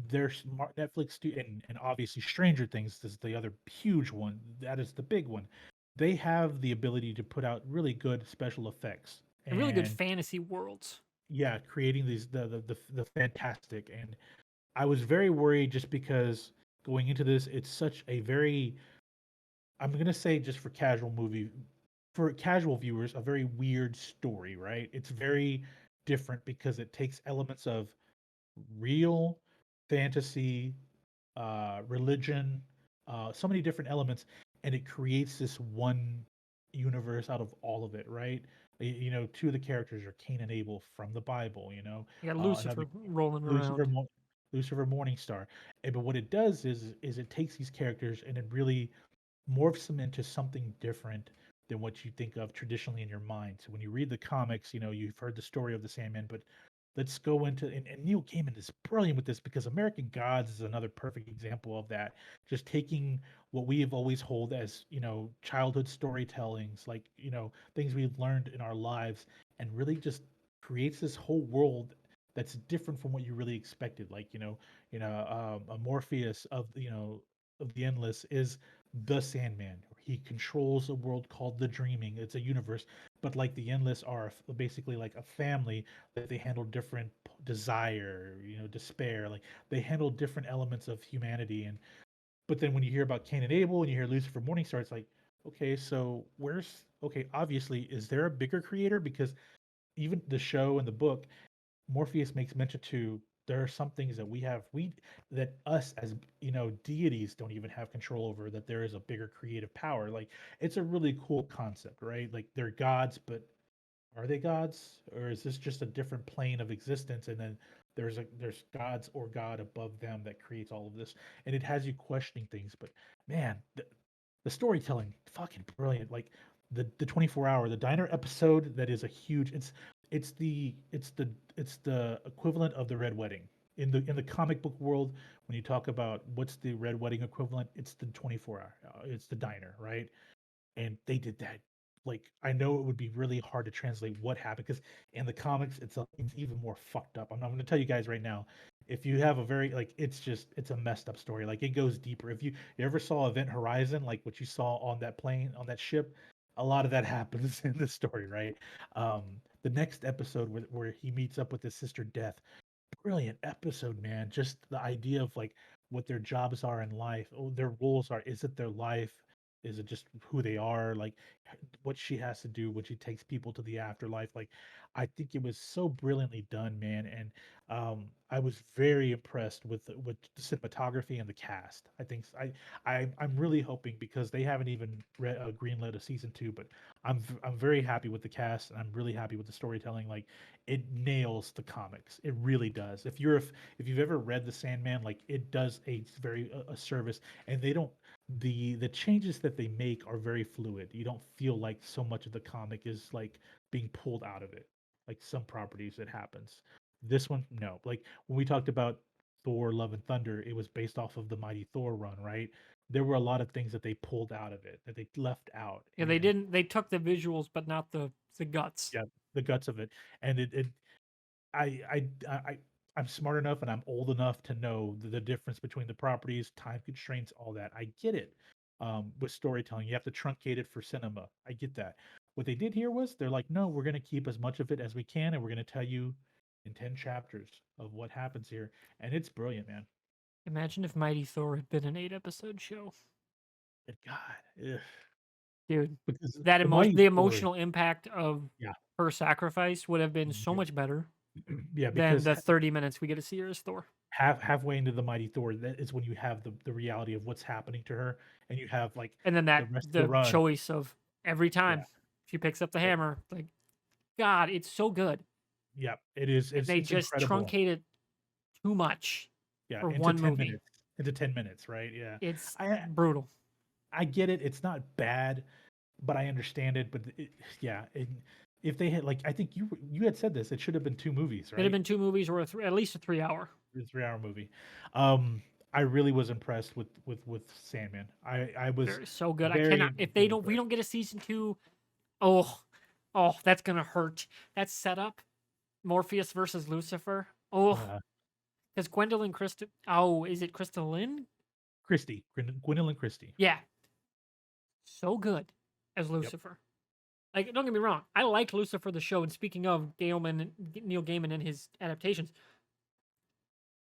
there's Netflix do and obviously Stranger Things is the other huge one. That is the big one. They have the ability to put out really good special effects And really good and fantasy worlds. yeah, creating these the fantastic. And I was very worried just because going into this, it's such a very I'm gonna say just for casual viewers, a very weird story, right? It's very different because it takes elements of real fantasy, religion, so many different elements, and it creates this one universe out of all of it, right? Two of the characters are Cain and Abel from the Bible. You got Another Lucifer rolling Lucifer, around. Lucifer Morningstar. But what it does is it takes these characters and it really morphs them into something different than what you think of traditionally in your mind. So when you read the comics, you know, you've heard the story of the Sandman, but let's go into and Neil Gaiman is brilliant with this because American Gods is another perfect example of that. Just taking what we have always hold as, you know, childhood storytellings, like, you know, things we've learned in our lives, and really just creates this whole world that's different from what you really expected. Like, a Morpheus of, of the Endless is the Sandman. He controls a world called the Dreaming. It's a universe, but like the Endless are basically like a family that they handle different desire, despair. Like they handle different elements of humanity. And but then when you hear about Cain and Abel and you hear Lucifer Morningstar, it's like, okay, so obviously, is there a bigger creator? Because even the show and the book, Morpheus makes mention to there are some things that that us as deities don't even have control over, that there is a bigger creative power. Like it's a really cool concept, right? Like they're gods, but are they gods, or is this just a different plane of existence? And then there's gods or God above them that creates all of this, and it has you questioning things. But man, the storytelling, fucking brilliant. Like the 24 hour, the diner episode, that is a huge. It's the equivalent of the Red Wedding in the comic book world. When you talk about what's the Red Wedding equivalent, it's the 24 hour. It's the diner, right? And they did that. Like I know it would be really hard to translate what happened because in the comics it's even more fucked up. I'm going to tell you guys right now. If you have a very like it's a messed up story. Like it goes deeper. If you ever saw Event Horizon, like what you saw on that plane on that ship, a lot of that happens in this story, right? Um, the next episode where he meets up with his sister Death, brilliant episode, man. Just the idea of like what their jobs are in life, their roles are. Is it their life? Is it just who they are? Like what she has to do when she takes people to the afterlife. Like I think it was so brilliantly done, man. And I was very impressed with the cinematography and the cast. I think I'm really hoping, because they haven't even greenlit a season 2, but I'm very happy with the cast, and I'm really happy with the storytelling. Like it nails the comics. It really does. If you've ever read the Sandman, like it does a service, and they don't the changes that they make are very fluid. You don't feel like so much of the comic is like being pulled out of it, like some properties it happens. This one, no. Like when we talked about Thor: Love and Thunder, it was based off of the Mighty Thor run, right? There were a lot of things that they pulled out of it, that they left out, Yeah, they didn't. They took the visuals, but not the guts. yeah, the guts of it. And I, I, I, I'm smart enough and I'm old enough to know the difference between the properties, time constraints, all that. I get it. With storytelling, you have to truncate it for cinema. I get that. What they did here was they're like, no, we're going to keep as much of it as we can, and we're going to tell you in 10 chapters of what happens here. And it's brilliant, man. Imagine if Mighty Thor had been an 8 episode show, But God, ugh. dude. Because That the Mighty the Thor, emotional impact of yeah, her sacrifice would have been so yeah, much better yeah, than because the 30 minutes we get to see her as Thor. halfway into the Mighty Thor, that is when you have the reality of what's happening to her, and you have like And then the that rest of the the run. choice of every Yeah, time she picks up the it, hammer, like God, it's so good. yeah, it is. And they It's just incredible. truncate it too much Yeah, for into one ten movie. minutes, into 10 minutes, right? Yeah, It's I brutal. I get it. It's not bad, but I understand it. But yeah, if they had like, I think you had said this, it should have been 2 movies, It'd have right? been 2 movies or at least a 3 hour. A 3 hour movie. I really was impressed with Sandman. I was They're so good. I very cannot. If they very don't, we impressed. don't get a season 2. Oh, oh, that's gonna hurt. That setup, Morpheus versus Lucifer. Oh, Uh, because Gwendolyn Christie. Oh, is it Crystalline? Gwendolyn Christie. Yeah, so good as Yep. Lucifer. Like, don't get me wrong, I like Lucifer the show. And speaking of Neil Gaiman and his adaptations,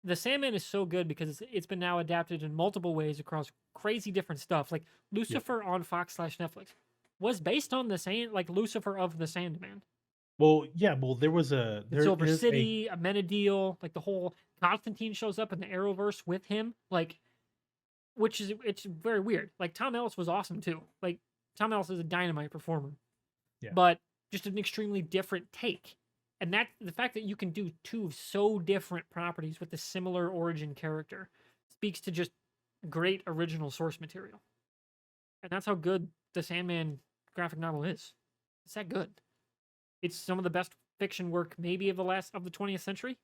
the Sandman is so good because it's been now adapted in multiple ways across crazy different stuff. Like Yep. Lucifer on Fox/Netflix was based on the same, like Lucifer of the Sandman. Well, yeah. Well, In there Silver is a City, Amenadiel, like the whole Constantine shows up in the Arrowverse with him, like, which is it's very weird. Like Tom Ellis was awesome too. Like Tom Ellis is a dynamite performer, yeah. but just an extremely different take. And that the fact that you can do two so different properties with a similar origin character speaks to just great original source material. And that's how good the Sandman graphic novel is. It's that good. It's some of the best fiction work maybe of the 20th century.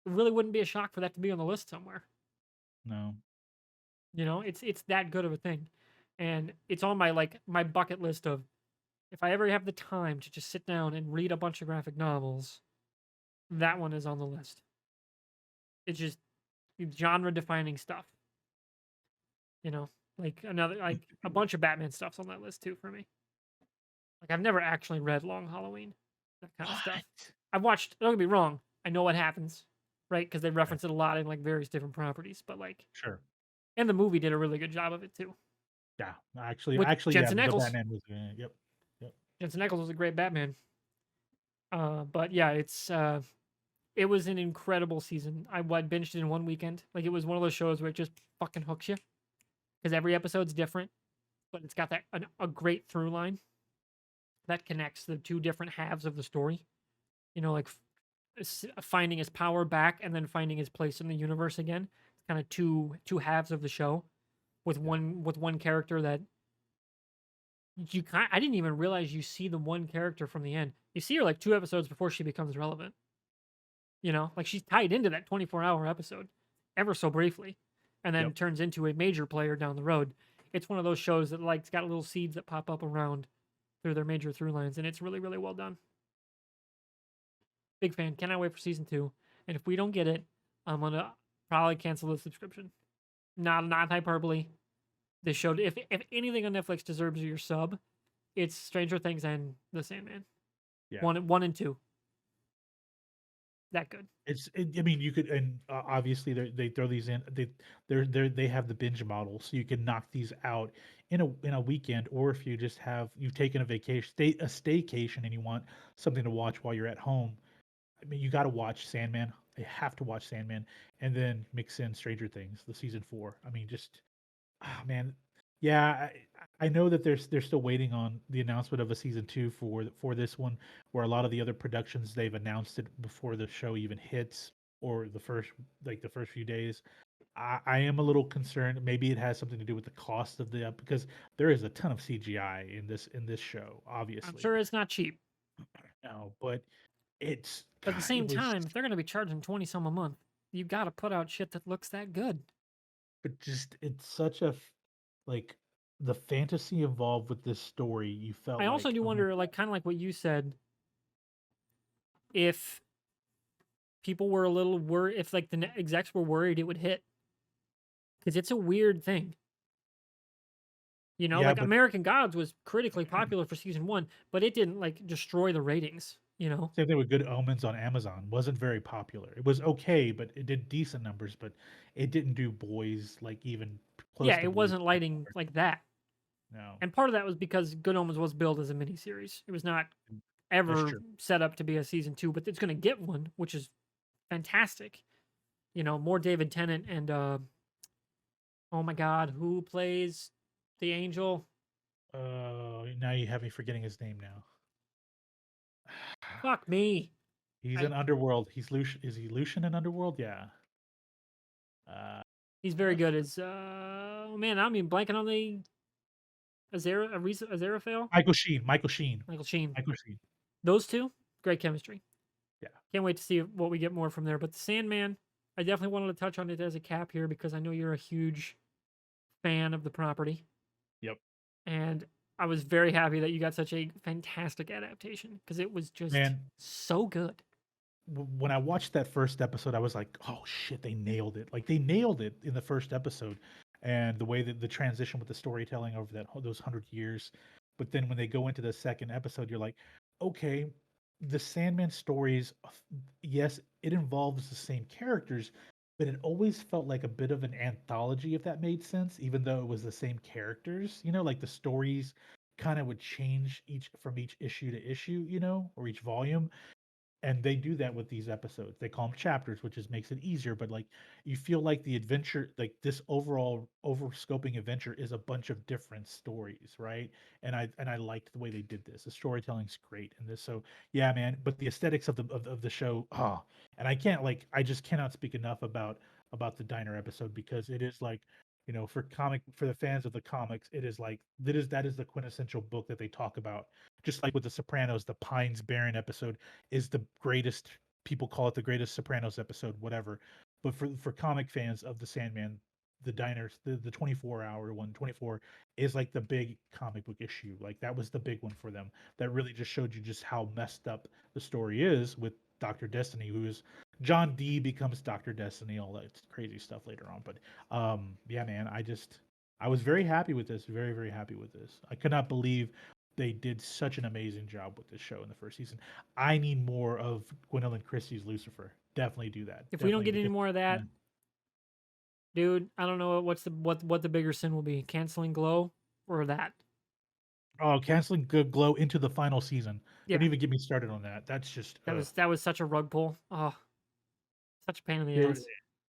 It really wouldn't be a shock for that to be on the list somewhere. No. You know, it's that good of a thing. And it's on my bucket list of if I ever have the time to just sit down and read a bunch of graphic novels, that one is on the list. It's just genre defining stuff. You know, like a bunch of Batman stuff's on that list too for me. Like I've never actually read Long Halloween, that kind of stuff. What? I've watched. Don't get me wrong. I know what happens, right? Because they reference it a lot in like various different properties. But like, Sure. and the movie did a really good job of it too. Yeah. Actually, With yeah, Jensen the Ackles. Batman was. Yep. Yep. Jensen Ackles was a great Batman. But yeah, it was an incredible season. I binged it in one weekend. Like it was one of those shows where it just fucking hooks you because every episode's different, but it's got a great through line that connects the two different halves of the story. You know, like finding his power back and then finding his place in the universe again. Kind of two halves of the show with Yeah. one character that I didn't even realize you see the one character from the end. You see her like 2 episodes before she becomes relevant. You know, like she's tied into that 24-hour episode ever so briefly and then Yep. turns into a major player down the road. It's one of those shows that like it's got little seeds that pop up around through their major through lines and it's really really well done. Big fan. Cannot wait for season 2. And if we don't get it, I'm gonna probably cancel the subscription. Not hyperbole. This show, if anything on Netflix deserves your sub, it's Stranger Things and The Sandman. Yeah. One and two. That good. I mean, you could, and obviously they throw these in. They have the binge model, so you can knock these out in a weekend, or if you just you've taken a vacation, a staycation, and you want something to watch while you're at home. I mean, you got to watch Sandman. You have to watch Sandman, and then mix in Stranger Things, the season 4. I mean, just man, yeah. I know that they're still waiting on the announcement of a season 2 for this one, where a lot of the other productions they've announced it before the show even hits, or the first few days. I am a little concerned. Maybe it has something to do with the cost of because there is a ton of CGI in this show, I'm obviously. sure it's not cheap. No, but it's But at the God, it same was. time, if they're gonna be charging 20 some a month, you gotta put out shit that looks that good. But just it's such like the fantasy involved with this story. You felt I also like, do oh my wonder, like kind of like what you said, if people were a little worried, if like the execs were worried it would hit, because it's a weird thing. You know, yeah, like but American Gods was critically popular for season 1, but it didn't like destroy the ratings. You know, same thing with Good Omens on Amazon. Wasn't very popular. It was okay, but it did decent numbers, but it didn't do boys like even close yeah, to it boys wasn't type lighting numbers. like that. No, And part of that was because Good Omens was billed as a miniseries. It was not that's ever true. set up to be a season 2, but it's going to get one, which is fantastic. You know, more David Tennant and oh my God, who plays the angel? Now you have me forgetting his name now. Fuck me. He's I, in Underworld. He's Lucian. Is he Lucian in Underworld? Yeah. Uh, he's very good as oh man, I'm even blanking on the Aziraphale, Michael Sheen. Michael Sheen. Michael Sheen. Michael Sheen. Those two, great chemistry. Yeah. Can't wait to see what we get more from there. But the Sandman, I definitely wanted to touch on it as a cap here because I know you're a huge fan of the property, Yep. and I was very happy that you got such a fantastic adaptation because it was just Man, so good. when I watched that first episode, I was like, "Oh shit, they nailed it!" Like they nailed it in the first episode, and the way that the transition with the storytelling over those 100 years. But then when they go into the second episode, you're like, "Okay, the Sandman stories, yes, it involves the same characters, but it always felt like a bit of an anthology, if that made sense. Even though it was the same characters, like the stories kind of would change each issue to issue, or each volume." And they do that with these episodes. They call them chapters, which just makes it easier. But like you feel like the adventure, like this overall overscoping adventure, is a bunch of different stories, right? And I liked the way they did this. The storytelling's great in this. So yeah, man. But the aesthetics of the show, and I just cannot speak enough about the diner episode because it is like For the fans of the comics, it is like that is the quintessential book that they talk about. Just like with the Sopranos, the Pines Barren episode is the greatest. People call it the greatest Sopranos episode, whatever. But for comic fans of the Sandman, the 24-hour one, 24 is like the big comic book issue. Like that was the big one for them. That really just showed you just how messed up the story is with Dr. Destiny, who is John D becomes Dr. Destiny, all that crazy stuff later on. But yeah, man, I was very happy with this, very, very happy with this. I could not believe they did such an amazing job with this show in the first season. I need more of Gwendolyn Christie's Lucifer. Definitely do that. If we don't Definitely get any because more of yeah. that, dude, I don't know what the bigger sin will be: canceling Glow or that. Oh, canceling Good Glow into the final season. Don't Yeah, even get me started on that. That's just that was such a rug pull. Oh, such a pain in the they, ass.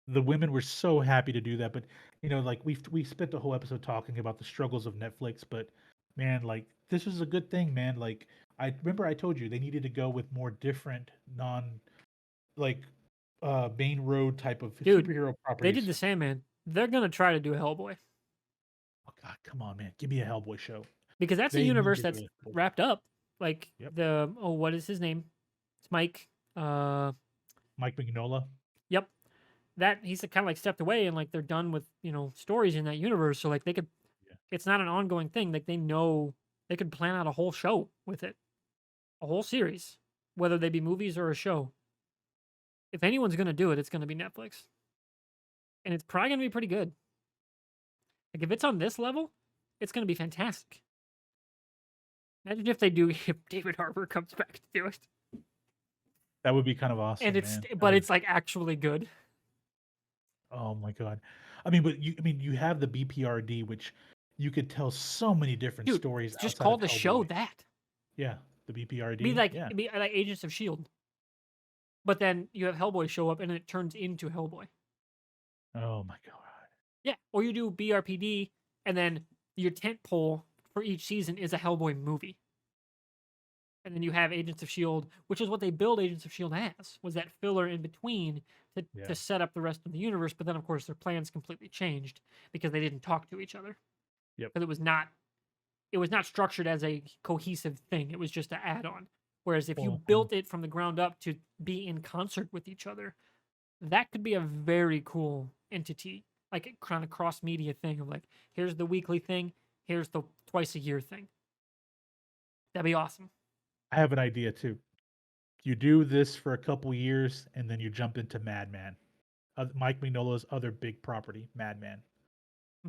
the women were so happy to do that, but like we spent the whole episode talking about the struggles of Netflix, but man, like this was a good thing, man. Like I remember I told you they needed to go with more different like main road type of Dude, superhero they did properties. the Sandman. They're gonna try to do Hellboy Oh God, come on, man, give me a Hellboy show. because that's a They need universe to that's do it. wrapped up. Like Yep, what is his name? It's Mike. Mike Mignola. Yep. That he's kind of like stepped away and like they're done with stories in that universe. So like they could, Yeah. it's not an ongoing thing. Like they know they could plan out a whole show with it, a whole series, whether they be movies or a show. If anyone's gonna do it, it's gonna be Netflix, and it's probably gonna be pretty good. Like if it's on this level, it's gonna be fantastic. Imagine if they do, if David Harbour comes back to do it, That would be kind of and awesome, it's man. but it's like actually good, Oh my God. I mean, you have the BPRD, which you could tell so many different dude. stories Just outside call of the show Hellboy. that. Yeah, the Be BPRD. like Yeah. be like Agents of Shield, but then you have Hellboy show up and it turns into Hellboy. Oh my God. Yeah, or you do BRPD, and then your tent pole for each season is a Hellboy movie, and then you have Agents of Shield, which is what they build Agents of Shield as, was that filler in between to Yeah. set up the rest of the universe. But then, of course, their plans completely changed because they didn't talk to each other Yep. because it was not structured as a cohesive thing. It was just an add-on. Whereas if you Well, built it from the ground up to be in concert with each other, that could be a very cool entity, like a kind of cross media thing of like, here's the weekly thing, here's the twice a year thing. That'd be awesome. I have an idea too. You do this for a couple years, and then you jump into Madman, Mike Mignola's other big property, Madman.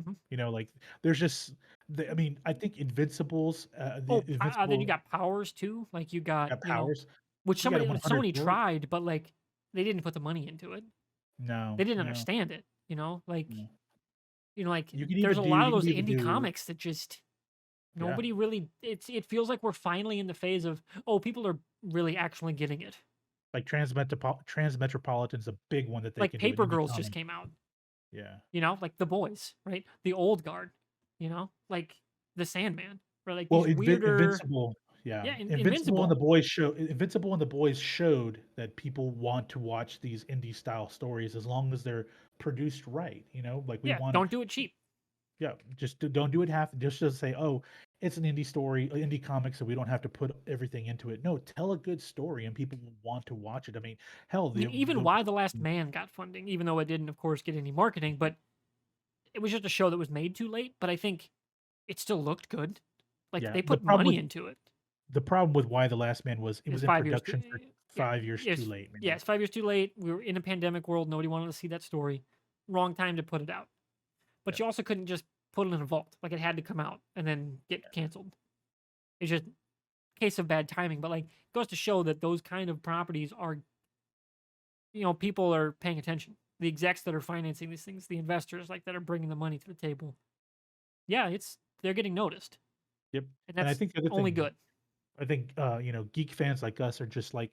Hmm. Like there's just, I mean, I think Invincibles, the Then you Invincible got powers too. Like you got, got powers. which You got somebody a 100 Sony bullet. tried, but like they didn't put the money into it. No, They didn't no, understand it. Like no. like You can there's even a do. lot You of can those even indie do. comics that just Yeah. nobody really. It feels like we're finally in the phase of, oh, people are really actually getting it. Like Transmetropolitan's a big one that they Like can do. An Paper indie Girls just comic. came out. Yeah. Like the boys, right? The old guard, like the Sandman, or like Well, these weirder, Invincible, yeah, yeah, Invincible, Invincible and the boys showed that people want to watch these indie style stories as long as they're produced right. Like we yeah. want to, Don't do it cheap. yeah, don't do it half. Just say, oh, it's an indie story, indie comic, so we don't have to put everything into it. No, tell a good story, and people will want to watch it. I mean, hell, I mean, even Why the Last Man got funding, even though it didn't, of course, get any marketing, but it was just a show that was made too late. But I think it still looked good. Like yeah. they put money into it. The problem with Why the Last Man was it It's was in 5 years. production for Yeah, 5 years too late, yeah, man. it's 5 years too late. We were in a pandemic world. Nobody wanted to see that story. Wrong time to put it out. But Yeah, you also couldn't just put it in a vault. Like it had to come out and then get canceled. It's just a case of bad timing. But like it goes to show that those kind of properties are, people are paying attention. The execs that are financing these things, the investors like that are bringing the money to the table. Yeah, they're getting noticed, yep. and And I that's think the other only thing, good. I think geek fans like us are just like,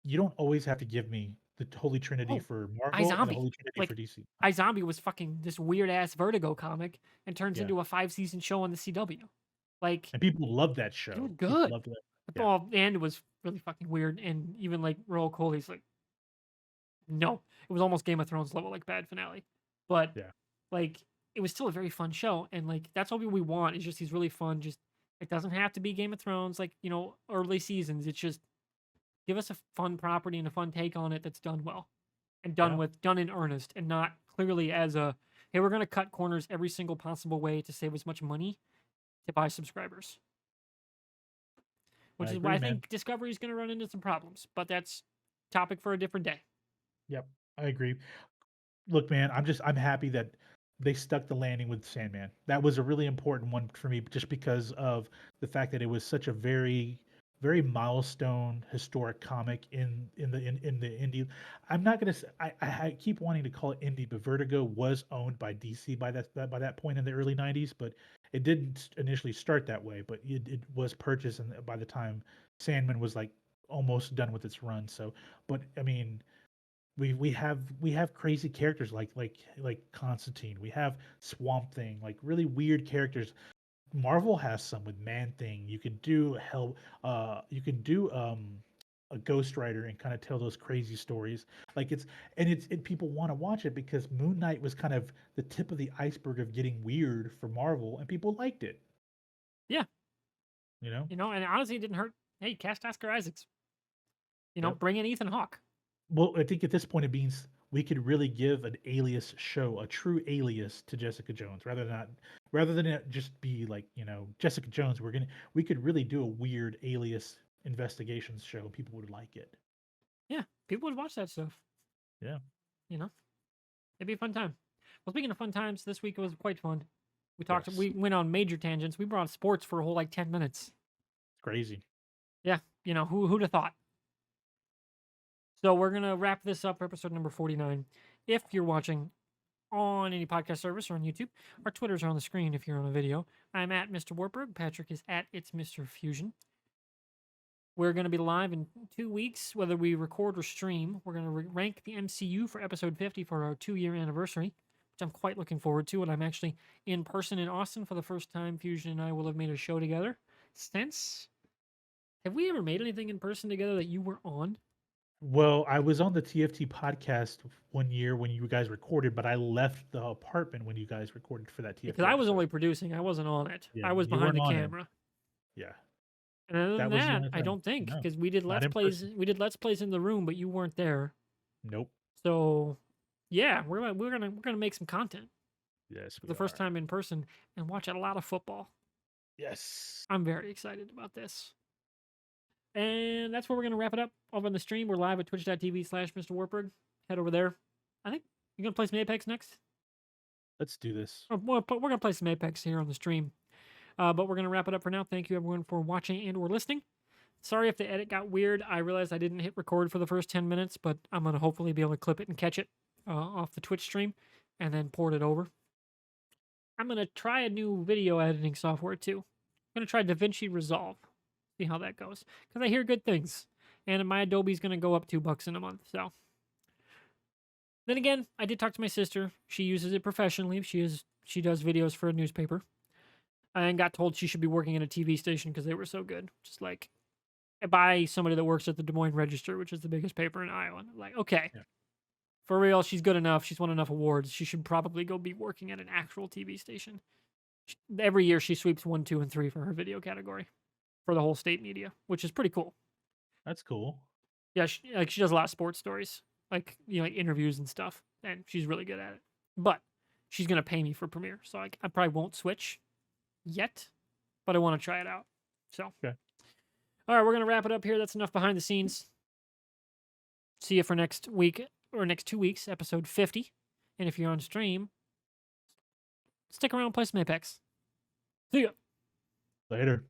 you don't always have to give me the Holy Trinity Oh, for Marvel and the iZombie. Holy Trinity for Like DC. iZombie was fucking this weird ass Vertigo comic and turns Yeah, into a 5 season show on the CW. Like and people love that it was show. People good. love that. But Yeah, the end was really fucking weird. And even like Royal Coley's like, no, it was almost Game of Thrones level, like bad finale. But yeah. like it was still a very fun show. And like that's all we want is just these really fun. Just it doesn't have to be Game of Thrones, like early seasons. It's just give us a fun property and a fun take on it that's done well and Yeah, done in earnest and not clearly as a hey, we're gonna cut corners every single possible way to save as much money to buy subscribers. I Which is why agree, I man. think Discovery is gonna run into some problems. But that's topic for a different day. Yep, I agree. Look, man, I'm happy that they stuck the landing with Sandman. That was a really important one for me, just because of the fact that it was such a very milestone historic comic in the indie. I'm not gonna. I keep wanting to call it indie, but Vertigo was owned by DC by that point in the early '90s, but it didn't initially start that way. But it was purchased, and by the time Sandman was like almost done with its run. So, but I mean we have crazy characters like Constantine. We have Swamp Thing, like really weird characters. Marvel has some with Man Thing. You can do you can do a Ghost Rider and kind of tell those crazy stories. Like people want to watch it because Moon Knight was kind of the tip of the iceberg of getting weird for Marvel, and people liked it. Yeah, You know. and honestly, it didn't hurt. Hey, cast Oscar Isaacs. Yep. Bring in Ethan Hawke. Well, I think at this point it means we could really give an alias show, a true alias to Jessica Jones, rather than it just be like, Jessica Jones. We could really do a weird alias investigations show. People would like it. Yeah, people would watch that stuff. Yeah. You know, it'd be a fun time. Well, speaking of fun times, this week was quite fun. Yes. We went on major tangents. We brought sports for a whole like 10 minutes. Crazy. Yeah, who'd have thought? So we're gonna wrap this up, episode number 49. If you're watching on any podcast service or on YouTube, our Twitters are on the screen if you're on a video. I'm at MrWartburg. Patrick is at It's Mr. Fusion. We're going to be live in 2 weeks, whether we record or stream. We're going to rank the MCU for episode 50 for our 2-year anniversary, which I'm quite looking forward to. And I'm actually in person in Austin for the first time. Fusion and I will have made a show together since. Have we ever made anything in person together that you were on? Well, I was on the TFT podcast one year when you guys recorded, but I left the apartment when you guys recorded for that Because TFT I was episode. only producing, I wasn't on it. Yeah, I was you behind weren't the on it. camera. Yeah, And other than that was the that, only I time. don't think No, because we did not let's in plays. person. We did let's plays in the room, but you weren't there. Nope. So, yeah, we're gonna make some content Yes, for we the first are. time in person and watch a lot of football. Yes. I'm very excited about this. And that's where we're gonna wrap it up. Over on the stream, we're live at twitch.tv/MrWartburg. Head over there. I think you're gonna play some Apex next. Let's do this. We're gonna play some Apex here on the stream. But we're gonna wrap it up for now. Thank you everyone for watching and or listening. Sorry if the edit got weird. I realized I didn't hit record for the first 10 minutes, but I'm going to hopefully be able to clip it and catch it off the Twitch stream and then port it over. I'm going to try a new video editing software too. I'm going to try DaVinci Resolve. See how that goes. Because I hear good things. And my Adobe's going to go up $2 in a month. So then again, I did talk to my sister. She uses it professionally. She does videos for a newspaper. And got told she should be working at a TV station because they were so good. Just like by somebody that works at the Des Moines Register, which is the biggest paper in Iowa. Like, okay, Yeah. for real, she's good enough. She's won enough awards. She should probably go be working at an actual TV station. Every year, she sweeps 1, 2, and 3 for her video category for the whole state media, which is pretty cool. That's cool. Yeah, she does a lot of sports stories, like like interviews and stuff, and she's really good at it. But she's gonna pay me for Premiere, so I probably won't switch yet, but I want to try it out. So. Okay. All right, we're going to wrap it up here. That's enough behind the scenes. See you for next week or next 2 weeks, episode 50. And if you're on stream, stick around and play some Apex. See ya. Later.